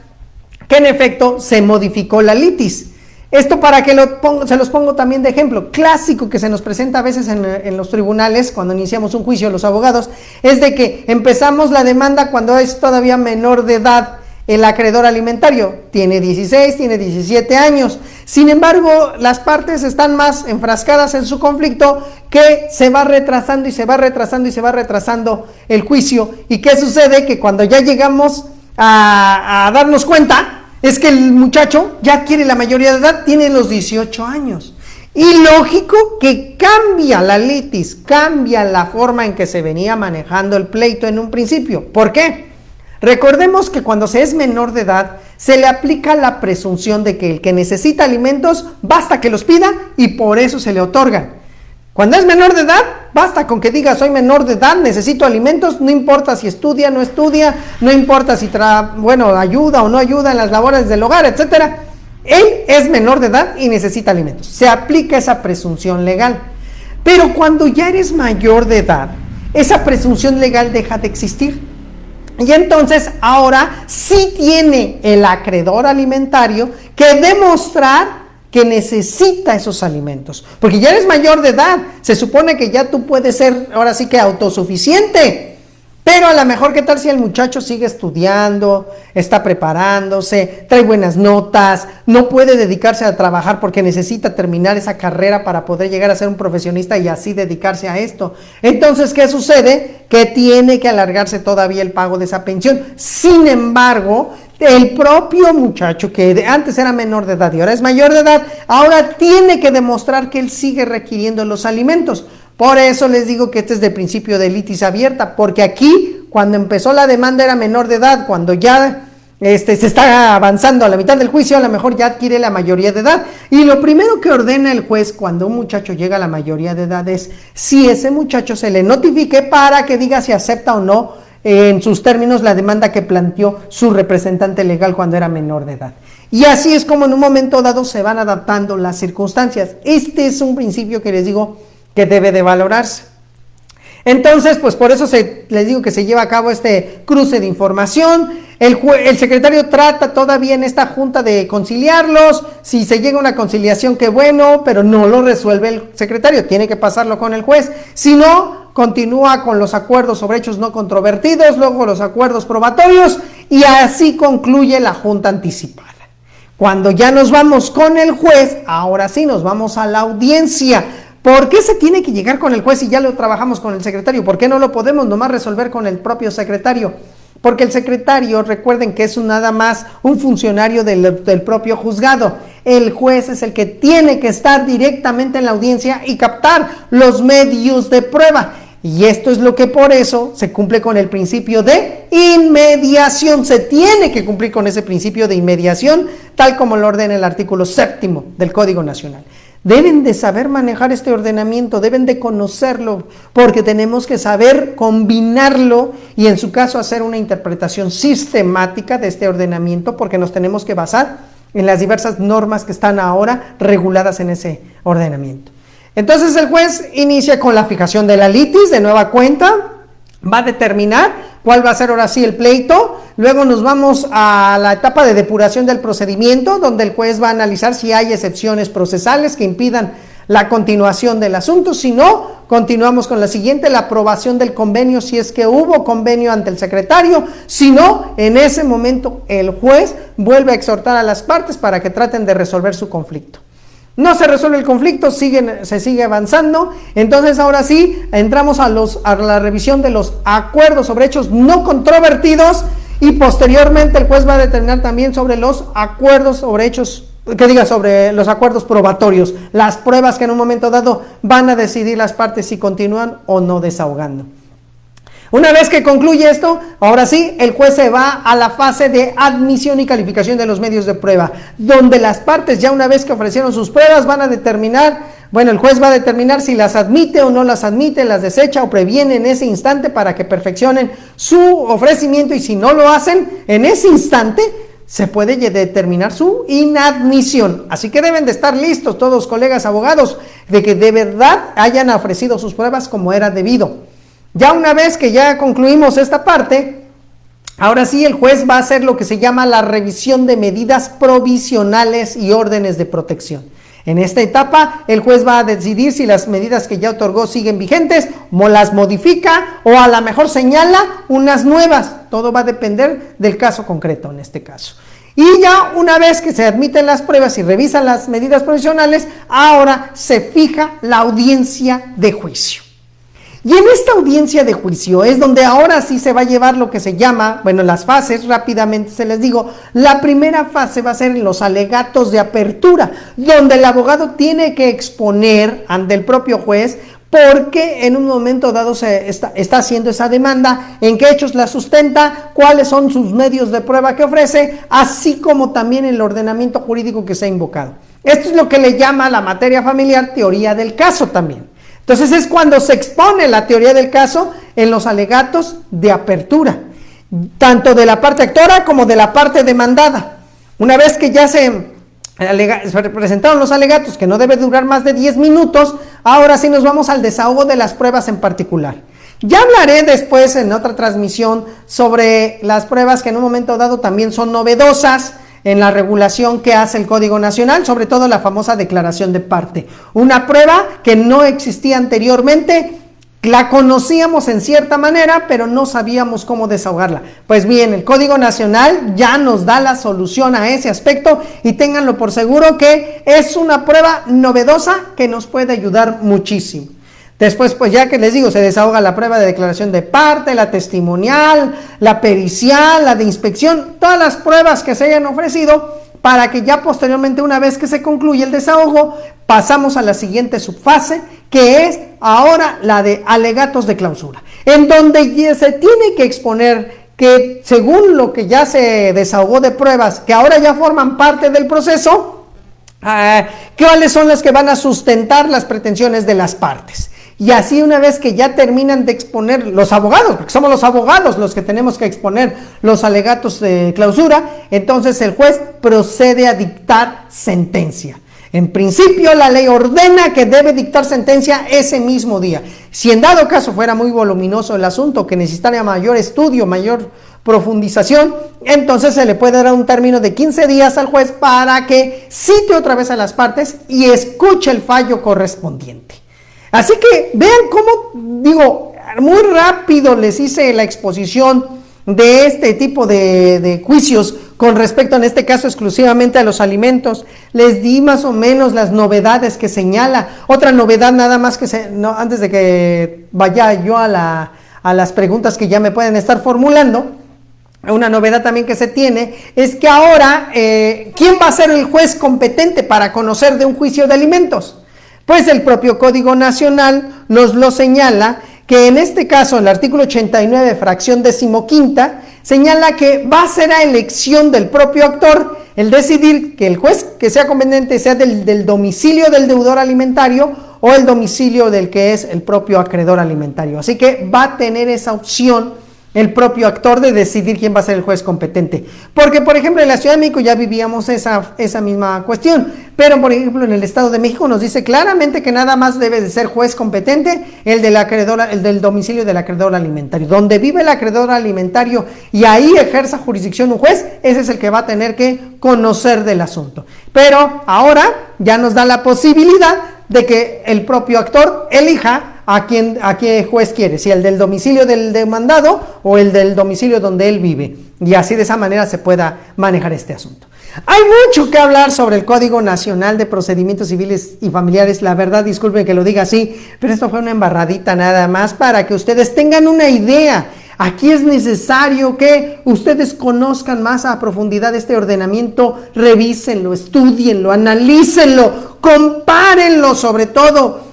que en efecto se modificó la litis. Esto para que se los pongo también de ejemplo, clásico que se nos presenta a veces en los tribunales cuando iniciamos un juicio los abogados, es de que empezamos la demanda cuando es todavía menor de edad el acreedor alimentario, tiene 16, tiene 17 años, sin embargo las partes están más enfrascadas en su conflicto que se va retrasando y se va retrasando y se va retrasando el juicio. ¿Y qué sucede? Que cuando ya llegamos a darnos cuenta, es que el muchacho ya adquiere la mayoría de edad, tiene los 18 años. Y lógico que cambia la litis, cambia la forma en que se venía manejando el pleito en un principio. ¿Por qué? Recordemos que cuando se es menor de edad, se le aplica la presunción de que el que necesita alimentos, basta que los pida y por eso se le otorgan. Cuando es menor de edad, basta con que diga soy menor de edad, necesito alimentos, no importa si estudia, no importa si ayuda o no ayuda en las labores del hogar, etcétera. Él es menor de edad y necesita alimentos. Se aplica esa presunción legal. Pero cuando ya eres mayor de edad, esa presunción legal deja de existir. Y entonces ahora sí tiene el acreedor alimentario que demostrar que necesita esos alimentos. Porque ya eres mayor de edad. Se supone que ya tú puedes ser ahora sí que autosuficiente. Pero a lo mejor, ¿qué tal si el muchacho sigue estudiando, está preparándose, trae buenas notas, no puede dedicarse a trabajar porque necesita terminar esa carrera para poder llegar a ser un profesionista y así dedicarse a esto? Entonces, ¿qué sucede? Que tiene que alargarse todavía el pago de esa pensión. Sin embargo, el propio muchacho que antes era menor de edad y ahora es mayor de edad, ahora tiene que demostrar que él sigue requiriendo los alimentos. Por eso les digo que este es del principio de litis abierta, porque aquí, cuando empezó la demanda era menor de edad, cuando ya se está avanzando a la mitad del juicio, a lo mejor ya adquiere la mayoría de edad. Y lo primero que ordena el juez cuando un muchacho llega a la mayoría de edad es si ese muchacho se le notifique para que diga si acepta o no en sus términos la demanda que planteó su representante legal cuando era menor de edad. Y así es como en un momento dado se van adaptando las circunstancias. Este es un principio que les digo que debe de valorarse. Entonces, pues por eso les digo que se lleva a cabo este cruce de información. El secretario trata todavía en esta junta de conciliarlos. Si se llega a una conciliación, qué bueno, pero no lo resuelve el secretario, tiene que pasarlo con el juez. Si no, continúa con los acuerdos sobre hechos no controvertidos, luego los acuerdos probatorios y así concluye la junta anticipada. Cuando ya nos vamos con el juez, ahora sí nos vamos a la audiencia. ¿Por qué se tiene que llegar con el juez si ya lo trabajamos con el secretario? ¿Por qué no lo podemos nomás resolver con el propio secretario? Porque el secretario, recuerden que es nada más un funcionario del propio juzgado. El juez es el que tiene que estar directamente en la audiencia y captar los medios de prueba. Y esto es lo que por eso se cumple con el principio de inmediación. Se tiene que cumplir con ese principio de inmediación, tal como lo ordena el artículo 7º del Código Nacional. Deben de saber manejar este ordenamiento, deben de conocerlo, porque tenemos que saber combinarlo y en su caso hacer una interpretación sistemática de este ordenamiento, porque nos tenemos que basar en las diversas normas que están ahora reguladas en ese ordenamiento. Entonces el juez inicia con la fijación de la litis de nueva cuenta, va a determinar cuál va a ser ahora sí el pleito. Luego nos vamos a la etapa de depuración del procedimiento, donde el juez va a analizar si hay excepciones procesales que impidan la continuación del asunto. Si no, continuamos con la siguiente, la aprobación del convenio, si es que hubo convenio ante el secretario. Si no, en ese momento el juez vuelve a exhortar a las partes para que traten de resolver su conflicto. No se resuelve el conflicto, se sigue avanzando. Entonces ahora sí entramos a la revisión de los acuerdos sobre hechos no controvertidos y posteriormente el juez va a determinar también sobre los acuerdos sobre hechos, sobre los acuerdos probatorios, las pruebas que en un momento dado van a decidir las partes si continúan o no desahogando. Una vez que concluye esto, ahora sí, el juez se va a la fase de admisión y calificación de los medios de prueba, donde las partes ya una vez que ofrecieron sus pruebas van a determinar, el juez va a determinar si las admite o no las admite, las desecha o previene en ese instante para que perfeccionen su ofrecimiento, y si no lo hacen en ese instante, se puede determinar su inadmisión. Así que deben de estar listos todos, colegas abogados, de que de verdad hayan ofrecido sus pruebas como era debido. Ya una vez que ya concluimos esta parte, ahora sí el juez va a hacer lo que se llama la revisión de medidas provisionales y órdenes de protección. En esta etapa, el juez va a decidir si las medidas que ya otorgó siguen vigentes, o las modifica, o a lo mejor señala unas nuevas. Todo va a depender del caso concreto en este caso. Y ya una vez que se admiten las pruebas y revisan las medidas provisionales, ahora se fija la audiencia de juicio. Y en esta audiencia de juicio es donde ahora sí se va a llevar lo que se llama, bueno, las fases, rápidamente se les digo. La primera fase va a ser en los alegatos de apertura, donde el abogado tiene que exponer ante el propio juez por qué en un momento dado está haciendo esa demanda, en qué hechos la sustenta, cuáles son sus medios de prueba que ofrece, así como también el ordenamiento jurídico que se ha invocado. Esto es lo que le llama la materia familiar teoría del caso también. Entonces es cuando se expone la teoría del caso en los alegatos de apertura, tanto de la parte actora como de la parte demandada. Una vez que ya se presentaron los alegatos, que no debe durar más de 10 minutos, ahora sí nos vamos al desahogo de las pruebas en particular. Ya hablaré después en otra transmisión sobre las pruebas que en un momento dado también son novedosas en la regulación que hace el Código Nacional, sobre todo la famosa declaración de parte. Una prueba que no existía anteriormente, la conocíamos en cierta manera, pero no sabíamos cómo desahogarla. Pues bien, el Código Nacional ya nos da la solución a ese aspecto y ténganlo por seguro que es una prueba novedosa que nos puede ayudar muchísimo. Después, pues ya que les digo, se desahoga la prueba de declaración de parte, la testimonial, la pericial, la de inspección, todas las pruebas que se hayan ofrecido para que ya posteriormente, una vez que se concluye el desahogo, pasamos a la siguiente subfase, que es ahora la de alegatos de clausura, en donde ya se tiene que exponer que según lo que ya se desahogó de pruebas, que ahora ya forman parte del proceso, cuáles son las que van a sustentar las pretensiones de las partes. Y así una vez que ya terminan de exponer los abogados, porque somos los abogados los que tenemos que exponer los alegatos de clausura, entonces el juez procede a dictar sentencia. En principio la ley ordena que debe dictar sentencia ese mismo día. Si en dado caso fuera muy voluminoso el asunto, que necesitaría mayor estudio, mayor profundización, entonces se le puede dar un término de 15 días al juez para que cite otra vez a las partes y escuche el fallo correspondiente. Así que vean cómo, digo, muy rápido les hice la exposición de este tipo de juicios con respecto, en este caso, exclusivamente a los alimentos. Les di más o menos las novedades que señala. Otra novedad nada más que antes de que vaya yo a las preguntas que ya me pueden estar formulando, una novedad también que se tiene es que ahora, ¿quién va a ser el juez competente para conocer de un juicio de alimentos? Pues el propio Código Nacional nos lo señala, que en este caso el artículo 89, fracción 15ª, señala que va a ser a elección del propio actor el decidir que el juez que sea competente sea del domicilio del deudor alimentario o el domicilio del que es el propio acreedor alimentario. Así que va a tener esa opción el propio actor de decidir quién va a ser el juez competente. Porque, por ejemplo, en la Ciudad de México ya vivíamos esa misma cuestión, pero, por ejemplo, en el Estado de México nos dice claramente que nada más debe de ser juez competente el del domicilio del acreedor alimentario. Donde vive el acreedor alimentario y ahí ejerza jurisdicción un juez, ese es el que va a tener que conocer del asunto. Pero ahora ya nos da la posibilidad de que el propio actor elija a qué juez quiere, si el del domicilio del demandado o el del domicilio donde él vive, y así de esa manera se pueda manejar este asunto. Hay mucho que hablar sobre el Código Nacional de Procedimientos Civiles y Familiares. La verdad, disculpen que lo diga así, pero esto fue una embarradita nada más para que ustedes tengan una idea. Aquí es necesario que ustedes conozcan más a profundidad este ordenamiento, revísenlo, estudienlo, analícenlo, compárenlo sobre todo.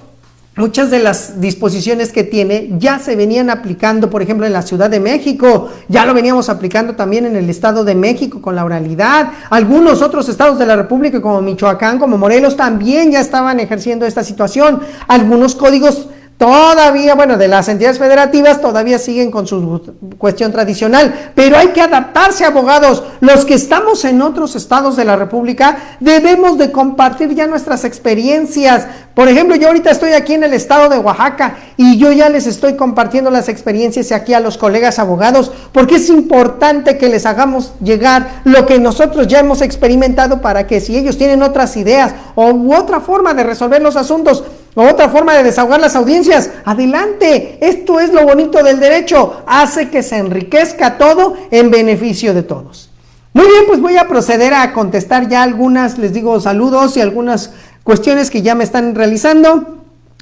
Muchas de las disposiciones que tiene ya se venían aplicando, por ejemplo, en la Ciudad de México, ya lo veníamos aplicando también en el Estado de México con la oralidad. Algunos otros estados de la República, como Michoacán, como Morelos, también ya estaban ejerciendo esta situación. Algunos códigos todavía, bueno, de las entidades federativas todavía siguen con su cuestión tradicional, pero hay que adaptarse, abogados. Los que estamos en otros estados de la República debemos de compartir ya nuestras experiencias. Por ejemplo, yo ahorita estoy aquí en el estado de Oaxaca y yo ya les estoy compartiendo las experiencias aquí a los colegas abogados, porque es importante que les hagamos llegar lo que nosotros ya hemos experimentado para que si ellos tienen otras ideas u otra forma de resolver los asuntos, o otra forma de desahogar las audiencias, adelante. Esto es lo bonito del derecho, hace que se enriquezca todo en beneficio de todos. Muy bien, pues voy a proceder a contestar ya algunas, les digo, saludos y algunas cuestiones que ya me están realizando.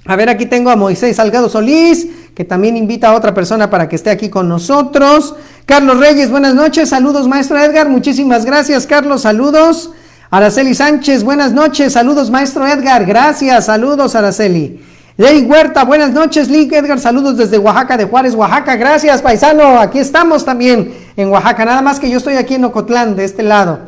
A ver, aquí tengo a Moisés Salgado Solís, que también invita a otra persona para que esté aquí con nosotros. Carlos Reyes, buenas noches, saludos maestro Edgar, muchísimas gracias Carlos, saludos. Araceli Sánchez, buenas noches, saludos maestro Edgar, gracias, saludos Araceli. Ley Huerta, buenas noches, Lick Edgar, saludos desde Oaxaca, de Juárez, Oaxaca, gracias paisano, aquí estamos también en Oaxaca, nada más que yo estoy aquí en Ocotlán, de este lado.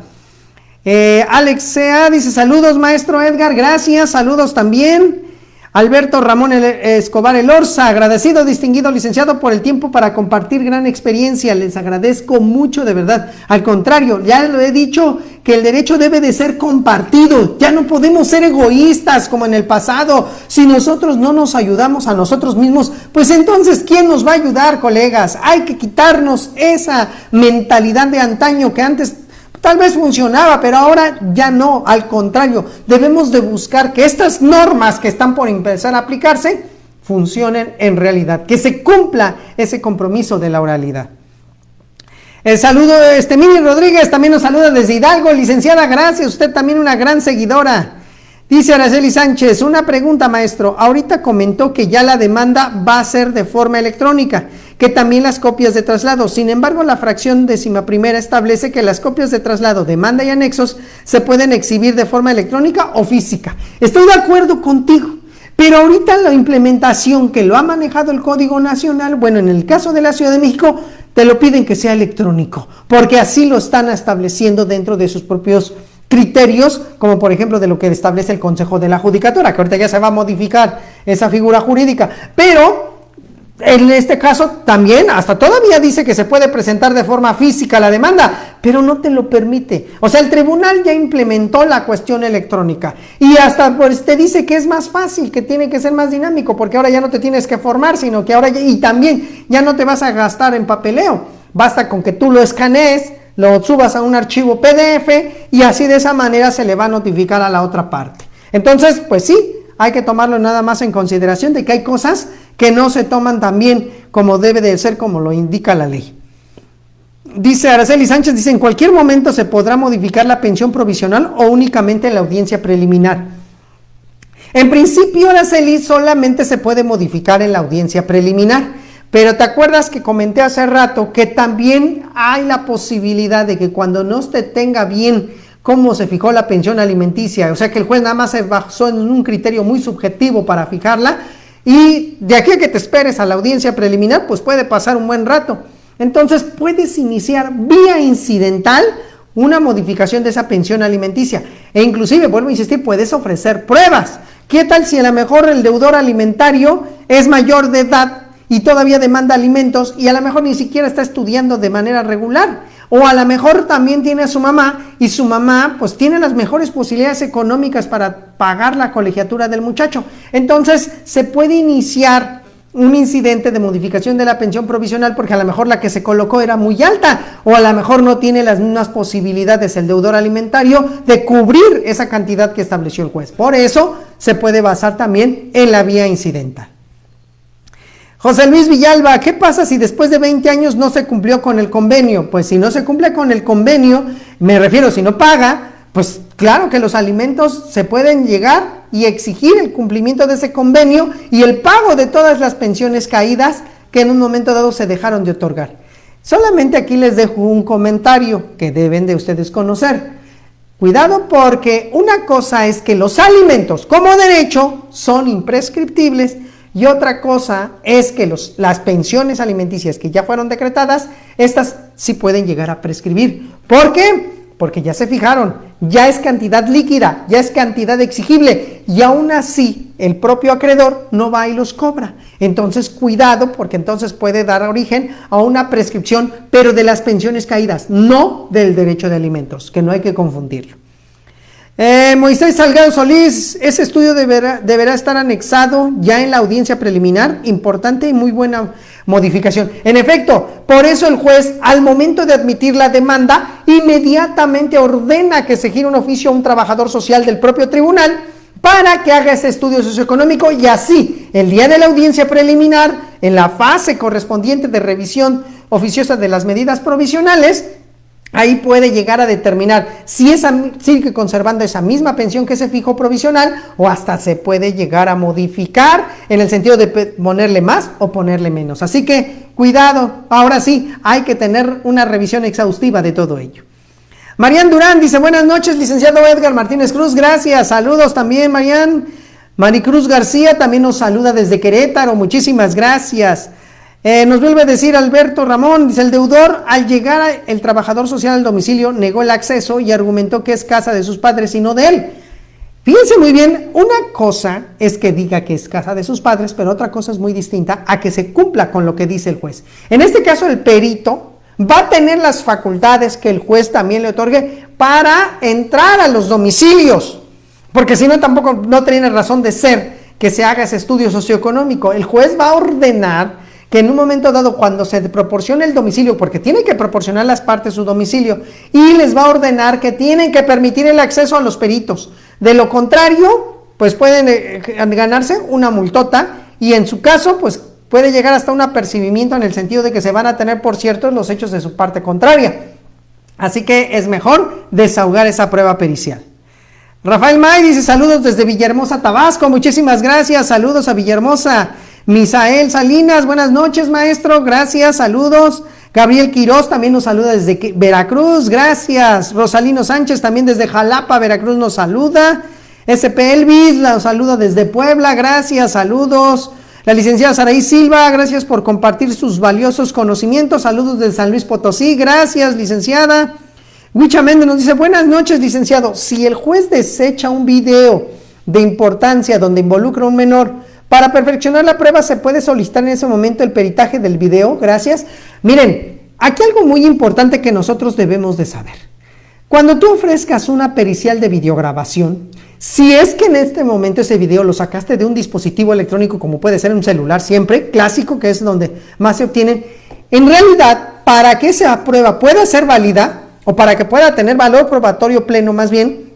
Alex Sea dice, saludos maestro Edgar, gracias, saludos también. Alberto Ramón Escobar Elorza, agradecido, distinguido licenciado por el tiempo para compartir gran experiencia, les agradezco mucho de verdad, al contrario, ya lo he dicho que el derecho debe de ser compartido, ya no podemos ser egoístas como en el pasado, si nosotros no nos ayudamos a nosotros mismos, pues entonces ¿quién nos va a ayudar, colegas? Hay que quitarnos esa mentalidad de antaño que antes tal vez funcionaba, pero ahora ya no, al contrario, debemos de buscar que estas normas que están por empezar a aplicarse funcionen en realidad, que se cumpla ese compromiso de la oralidad. El saludo de Mini Rodríguez también nos saluda desde Hidalgo, licenciada, gracias, usted también una gran seguidora. Dice Araceli Sánchez, una pregunta maestro, ahorita comentó que ya la demanda va a ser de forma electrónica, que también las copias de traslado, sin embargo la fracción 11ª establece que las copias de traslado, demanda y anexos se pueden exhibir de forma electrónica o física. Estoy de acuerdo contigo, pero ahorita la implementación que lo ha manejado el Código Nacional, bueno, en el caso de la Ciudad de México, te lo piden que sea electrónico, porque así lo están estableciendo dentro de sus propios criterios, como por ejemplo de lo que establece el Consejo de la Judicatura, que ahorita ya se va a modificar esa figura jurídica, pero en este caso también, hasta todavía dice que se puede presentar de forma física la demanda, pero no te lo permite. O sea, el tribunal ya implementó la cuestión electrónica y hasta pues te dice que es más fácil, que tiene que ser más dinámico, porque ahora ya no te tienes que formar, sino que ahora y también ya no te vas a gastar en papeleo, basta con que tú lo escanees, lo subas a un archivo PDF y así de esa manera se le va a notificar a la otra parte. Entonces, pues sí, hay que tomarlo nada más en consideración de que hay cosas que no se toman tan bien como debe de ser, como lo indica la ley. Dice Araceli Sánchez, dice, en cualquier momento se podrá modificar la pensión provisional o únicamente en la audiencia preliminar. En principio, Araceli, solamente se puede modificar en la audiencia preliminar. Pero te acuerdas que comenté hace rato que también hay la posibilidad de que cuando no se tenga bien cómo se fijó la pensión alimenticia, o sea que el juez nada más se basó en un criterio muy subjetivo para fijarla, y de aquí a que te esperes a la audiencia preliminar, pues puede pasar un buen rato. Entonces puedes iniciar vía incidental una modificación de esa pensión alimenticia, e inclusive, vuelvo a insistir, puedes ofrecer pruebas. ¿Qué tal si a lo mejor el deudor alimentario es mayor de edad y todavía demanda alimentos y a lo mejor ni siquiera está estudiando de manera regular? O a lo mejor también tiene a su mamá y su mamá pues tiene las mejores posibilidades económicas para pagar la colegiatura del muchacho. Entonces se puede iniciar un incidente de modificación de la pensión provisional porque a lo mejor la que se colocó era muy alta o a lo mejor no tiene las mismas posibilidades el deudor alimentario de cubrir esa cantidad que estableció el juez. Por eso se puede basar también en la vía incidental. José Luis Villalba, ¿qué pasa si después de 20 años no se cumplió con el convenio? Pues si no se cumple con el convenio, me refiero, si no paga, pues claro que los alimentos se pueden llegar y exigir el cumplimiento de ese convenio y el pago de todas las pensiones caídas que en un momento dado se dejaron de otorgar. Solamente aquí les dejo un comentario que deben de ustedes conocer. Cuidado, porque una cosa es que los alimentos como derecho son imprescriptibles y otra cosa es que las pensiones alimenticias que ya fueron decretadas, estas sí pueden llegar a prescribir. ¿Por qué? Porque ya se fijaron, ya es cantidad líquida, ya es cantidad exigible y aún así el propio acreedor no va y los cobra. Entonces cuidado, porque entonces puede dar origen a una prescripción, pero de las pensiones caídas, no del derecho de alimentos, que no hay que confundirlo. Moisés Salgado Solís, ese estudio deberá estar anexado ya en la audiencia preliminar, importante y muy buena modificación. En efecto, por eso el juez, al momento de admitir la demanda, inmediatamente ordena que se gire un oficio a un trabajador social del propio tribunal para que haga ese estudio socioeconómico y así, el día de la audiencia preliminar, en la fase correspondiente de revisión oficiosa de las medidas provisionales, ahí puede llegar a determinar si sigue conservando esa misma pensión que se fijó provisional, o hasta se puede llegar a modificar en el sentido de ponerle más o ponerle menos. Así que cuidado, ahora sí, hay que tener una revisión exhaustiva de todo ello. Marian Durán dice, buenas noches, licenciado Edgar Martínez Cruz, gracias, saludos también, Marian. Maricruz García también nos saluda desde Querétaro, muchísimas gracias. Nos vuelve a decir Alberto Ramón, dice, el deudor, al llegar el trabajador social al domicilio, negó el acceso y argumentó que es casa de sus padres y no de él. Fíjense muy bien, una cosa es que diga que es casa de sus padres, pero otra cosa es muy distinta a que se cumpla con lo que dice el juez. En este caso, el perito va a tener las facultades que el juez también le otorgue para entrar a los domicilios, porque si no, tampoco no tiene razón de ser que se haga ese estudio socioeconómico. El juez va a ordenar que en un momento dado, cuando se proporcione el domicilio, porque tiene que proporcionar las partes su domicilio, y les va a ordenar que tienen que permitir el acceso a los peritos. De lo contrario, pues pueden ganarse una multota, y en su caso, pues puede llegar hasta un apercibimiento en el sentido de que se van a tener por ciertos los hechos de su parte contraria. Así que es mejor desahogar esa prueba pericial. Rafael May dice, saludos desde Villahermosa, Tabasco, muchísimas gracias, saludos a Villahermosa. Misael Salinas, buenas noches, maestro, gracias, saludos. Gabriel Quiroz también nos saluda desde Veracruz, gracias. Rosalino Sánchez también desde Jalapa, Veracruz nos saluda. SP Elvis nos saluda desde Puebla, gracias, saludos. La licenciada Saraí Silva, gracias por compartir sus valiosos conocimientos, saludos desde San Luis Potosí, gracias, licenciada. Huicha Méndez nos dice, buenas noches, licenciado, si el juez desecha un video de importancia donde involucra a un menor, para perfeccionar la prueba, ¿se puede solicitar en ese momento el peritaje del video? Gracias. Miren, aquí algo muy importante que nosotros debemos de saber. Cuando tú ofrezcas una pericial de videograbación, si es que en este momento ese video lo sacaste de un dispositivo electrónico, como puede ser un celular siempre, clásico, que es donde más se obtienen, en realidad, para que esa prueba pueda ser válida, o para que pueda tener valor probatorio pleno más bien,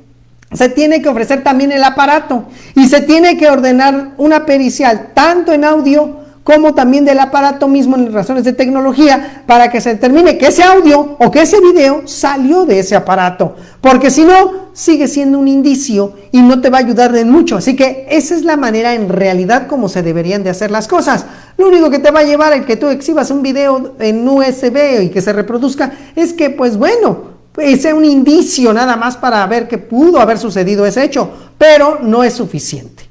se tiene que ofrecer también el aparato y se tiene que ordenar una pericial tanto en audio como también del aparato mismo en razones de tecnología para que se determine que ese audio o que ese video salió de ese aparato, porque si no sigue siendo un indicio y no te va a ayudar de mucho. Así que esa es la manera en realidad como se deberían de hacer las cosas. Lo único que te va a llevar el que tú exhibas un video en USB y que se reproduzca es que, pues bueno, sea un indicio nada más para ver que pudo haber sucedido ese hecho, pero no es suficiente.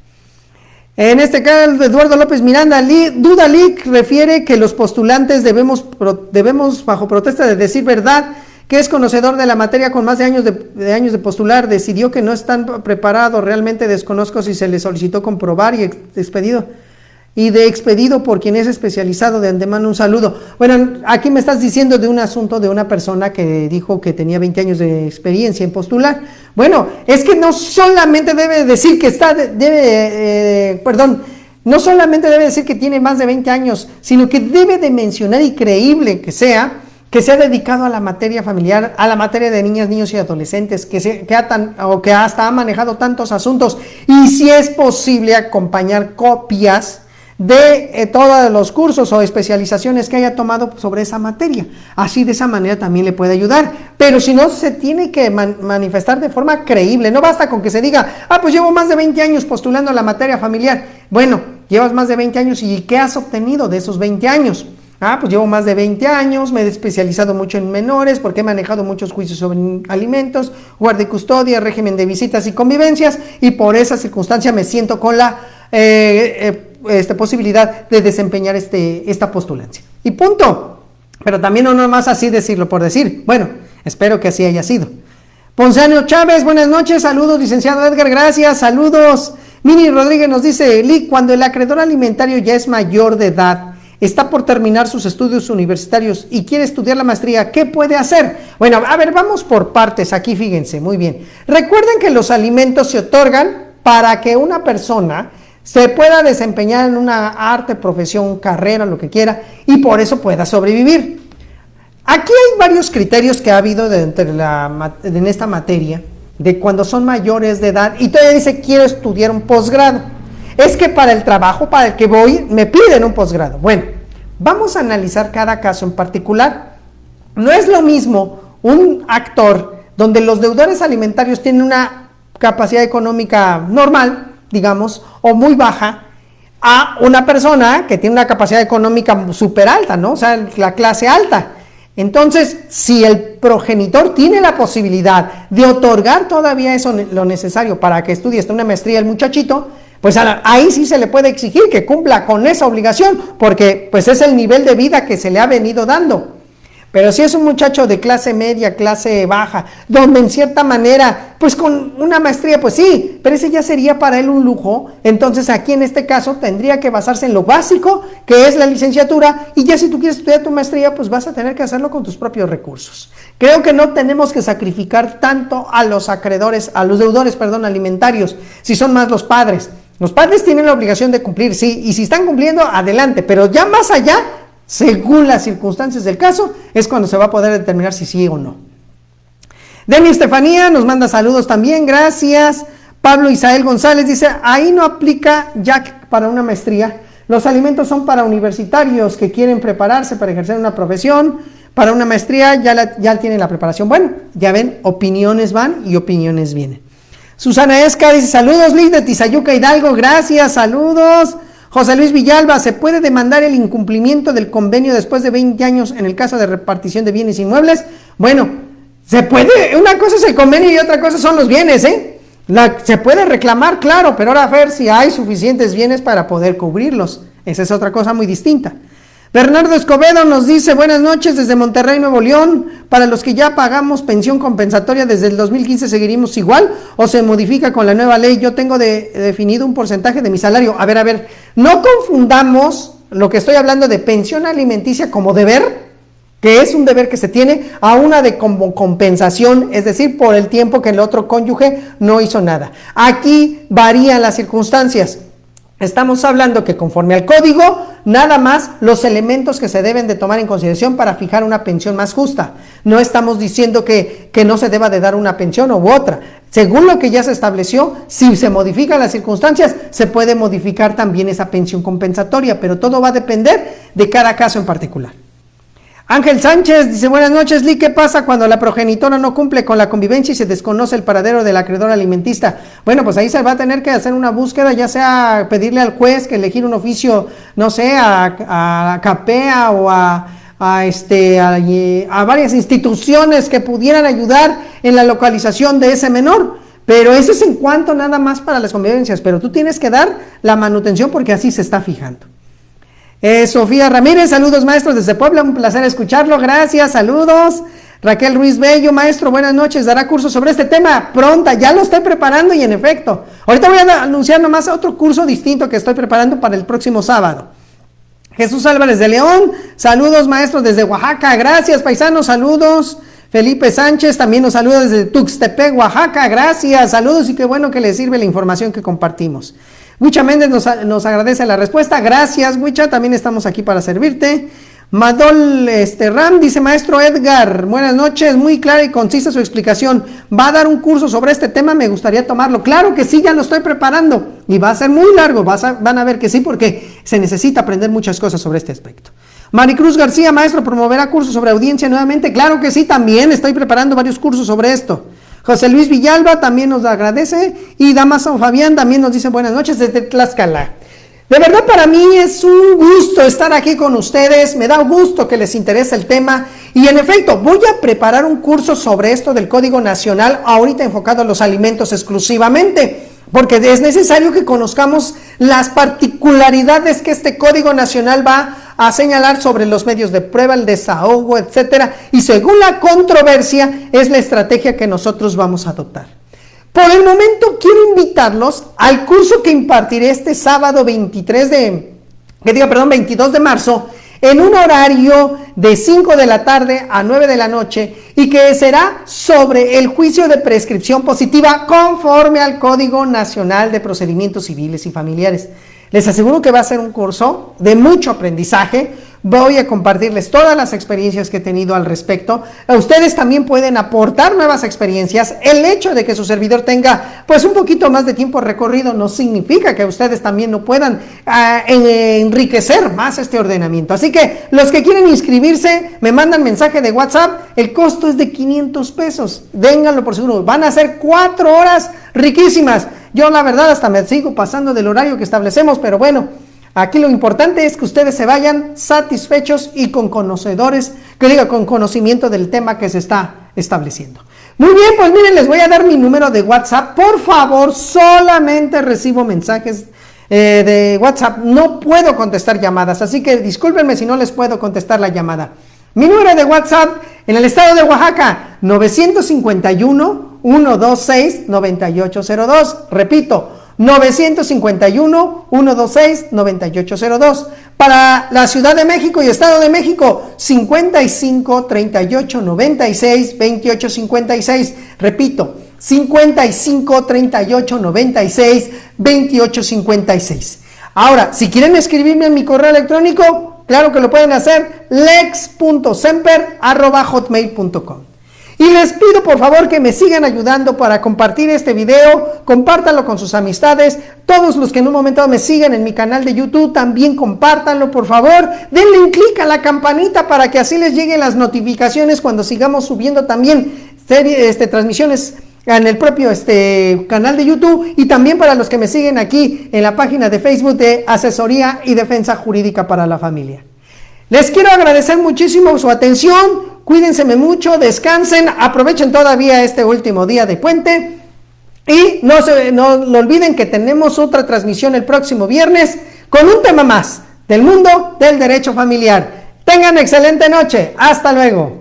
En este caso, Eduardo López Miranda, Dudalic refiere que los postulantes debemos, bajo protesta de decir verdad, que es conocedor de la materia con más de años de postular, decidió que no están preparados, realmente desconozco si se le solicitó comprobar y expedido por quien es especializado. De antemano un saludo. Bueno, aquí me estás diciendo de un asunto de una persona que dijo que tenía 20 años de experiencia en postular. Bueno, es que no solamente debe decir que no solamente debe decir que tiene más de 20 años, sino que debe de mencionar, y creíble que se ha dedicado a la materia familiar, a la materia de niñas, niños y adolescentes, que hasta ha manejado tantos asuntos, y si es posible acompañar copias de todos los cursos o especializaciones que haya tomado sobre esa materia. Así, de esa manera también le puede ayudar, pero si no, se tiene que manifestar de forma creíble. No basta con que se diga, pues llevo más de 20 años postulando a la materia familiar. Bueno, llevas más de 20 años, ¿y qué has obtenido de esos 20 años? Pues llevo más de 20 años, me he especializado mucho en menores, porque he manejado muchos juicios sobre alimentos, guardia y custodia, régimen de visitas y convivencias, y por esa circunstancia me siento con la posibilidad de desempeñar esta postulancia. Y punto. Pero también no nomás así decirlo por decir. Bueno, espero que así haya sido. Ponceano Chávez, buenas noches, saludos, licenciado Edgar, gracias, saludos. Mini Rodríguez nos dice, cuando el acreedor alimentario ya es mayor de edad, está por terminar sus estudios universitarios y quiere estudiar la maestría, ¿qué puede hacer? Bueno, a ver, vamos por partes aquí, fíjense, muy bien. Recuerden que los alimentos se otorgan para que una persona se pueda desempeñar en una arte, profesión, carrera, lo que quiera, y por eso pueda sobrevivir. Aquí hay varios criterios que ha habido en esta materia, de cuando son mayores de edad, y todavía dice, quiero estudiar un posgrado. Es que para el trabajo para el que voy, me piden un posgrado. Bueno, vamos a analizar cada caso en particular. No es lo mismo un actor donde los deudores alimentarios tienen una capacidad económica normal, digamos, o muy baja, a una persona que tiene una capacidad económica súper alta, ¿no? O sea, la clase alta. Entonces, si el progenitor tiene la posibilidad de otorgar todavía eso, lo necesario para que estudie hasta una maestría el muchachito, pues ahí sí se le puede exigir que cumpla con esa obligación, porque pues es el nivel de vida que se le ha venido dando. Pero si es un muchacho de clase media, clase baja, donde en cierta manera, pues con una maestría, pues sí, pero ese ya sería para él un lujo. Entonces aquí en este caso tendría que basarse en lo básico, que es la licenciatura, y ya si tú quieres estudiar tu maestría, pues vas a tener que hacerlo con tus propios recursos. Creo que no tenemos que sacrificar tanto a los acreedores, a los deudores, perdón, alimentarios, si son más los padres. Los padres tienen la obligación de cumplir, sí, y si están cumpliendo, adelante, pero ya más allá, según las circunstancias del caso, es cuando se va a poder determinar si sí o no. Demi Estefanía nos manda saludos también, gracias. Pablo Isael González dice, ahí no aplica ya para una maestría, los alimentos son para universitarios que quieren prepararse para ejercer una profesión, para una maestría ya tienen la preparación. Bueno, ya ven, opiniones van y opiniones vienen. Susana Esca dice, saludos Liz de Tizayuca Hidalgo, gracias, saludos. José Luis Villalba, ¿se puede demandar el incumplimiento del convenio después de 20 años en el caso de repartición de bienes inmuebles? Bueno, se puede, una cosa es el convenio y otra cosa son los bienes, se puede reclamar, claro, pero ahora a ver si hay suficientes bienes para poder cubrirlos. Esa es otra cosa muy distinta. Bernardo Escobedo nos dice, buenas noches desde Monterrey, Nuevo León. Para los que ya pagamos pensión compensatoria desde el 2015, ¿seguiremos igual o se modifica con la nueva ley? Yo tengo definido un porcentaje de mi salario. A ver, no confundamos lo que estoy hablando de pensión alimenticia como deber, que es un deber que se tiene, a una de como compensación, es decir, por el tiempo que el otro cónyuge no hizo nada. Aquí varían las circunstancias. Estamos hablando que conforme al código, nada más los elementos que se deben de tomar en consideración para fijar una pensión más justa. No estamos diciendo que no se deba de dar una pensión u otra. Según lo que ya se estableció, si se modifican las circunstancias, se puede modificar también esa pensión compensatoria, pero todo va a depender de cada caso en particular. Ángel Sánchez dice, buenas noches, Lee, ¿qué pasa cuando la progenitora no cumple con la convivencia y se desconoce el paradero del acreedor alimentista? Bueno, pues ahí se va a tener que hacer una búsqueda, ya sea pedirle al juez que elegir un oficio, no sé, a CAPEA o a varias instituciones que pudieran ayudar en la localización de ese menor. Pero eso es en cuanto nada más para las convivencias, pero tú tienes que dar la manutención porque así se está fijando. Sofía Ramírez, saludos maestros desde Puebla, un placer escucharlo, gracias, saludos. Raquel Ruiz Bello, maestro, buenas noches, ¿dará curso sobre este tema? Pronta, ya lo estoy preparando y en efecto, ahorita voy a anunciar nomás otro curso distinto que estoy preparando para el próximo sábado. Jesús Álvarez de León, saludos maestros desde Oaxaca, gracias paisanos, saludos. Felipe Sánchez también nos saluda desde Tuxtepec, Oaxaca, gracias, saludos y qué bueno que les sirve la información que compartimos. Huicha Méndez nos agradece la respuesta, gracias Huicha, también estamos aquí para servirte. Madol Ram dice, maestro Edgar, buenas noches, muy clara y concisa su explicación, ¿va a dar un curso sobre este tema? Me gustaría tomarlo. Claro que sí, ya lo estoy preparando y va a ser muy largo, van a ver que sí porque se necesita aprender muchas cosas sobre este aspecto. Maricruz García, maestro, ¿promoverá cursos sobre audiencia nuevamente? Claro que sí, también estoy preparando varios cursos sobre esto. José Luis Villalba también nos agradece y Damaso Fabián también nos dice buenas noches desde Tlaxcala. De verdad para mí es un gusto estar aquí con ustedes, me da gusto que les interese el tema y en efecto voy a preparar un curso sobre esto del Código Nacional ahorita enfocado a los alimentos exclusivamente, porque es necesario que conozcamos las particularidades que este Código Nacional va a señalar sobre los medios de prueba, el desahogo, etcétera, y según la controversia es la estrategia que nosotros vamos a adoptar. Por el momento quiero invitarlos al curso que impartiré este sábado 22 de marzo en un horario de 5 de la tarde a 9 de la noche y que será sobre el juicio de prescripción positiva conforme al Código Nacional de Procedimientos Civiles y Familiares. Les aseguro que va a ser un curso de mucho aprendizaje voy a compartirles todas las experiencias que he tenido al respecto. Ustedes también pueden aportar nuevas experiencias. El hecho de que su servidor tenga pues un poquito más de tiempo recorrido no significa que ustedes también no puedan enriquecer más este ordenamiento. Así que los que quieren inscribirse, me mandan mensaje de WhatsApp. El costo es de 500 pesos. Dénganlo por seguro. Van a ser 4 horas riquísimas. Yo la verdad hasta me sigo pasando del horario que establecemos, pero bueno, aquí lo importante es que ustedes se vayan satisfechos y con con conocimiento del tema que se está estableciendo. Muy bien, pues miren, les voy a dar mi número de WhatsApp. Por favor, solamente recibo mensajes de WhatsApp. No puedo contestar llamadas, así que discúlpenme si no les puedo contestar la llamada. Mi número de WhatsApp en el estado de Oaxaca, 951-126-9802. Repito, 951-126-9802. Para la Ciudad de México y Estado de México, 55-38-96-2856. Repito, 55-38-96-2856. Ahora, si quieren escribirme en mi correo electrónico, claro que lo pueden hacer, lex.semper@hotmail.com. Y les pido por favor que me sigan ayudando para compartir este video, compártanlo con sus amistades, todos los que en un momento me sigan en mi canal de YouTube, también compártanlo por favor, denle un clic a la campanita para que así les lleguen las notificaciones cuando sigamos subiendo también transmisiones en el propio canal de YouTube, y también para los que me siguen aquí en la página de Facebook de Asesoría y Defensa Jurídica para la Familia. Les quiero agradecer muchísimo su atención. Cuídense mucho, descansen, aprovechen todavía este último día de puente y no lo olviden que tenemos otra transmisión el próximo viernes con un tema más del mundo del derecho familiar. Tengan excelente noche. Hasta luego.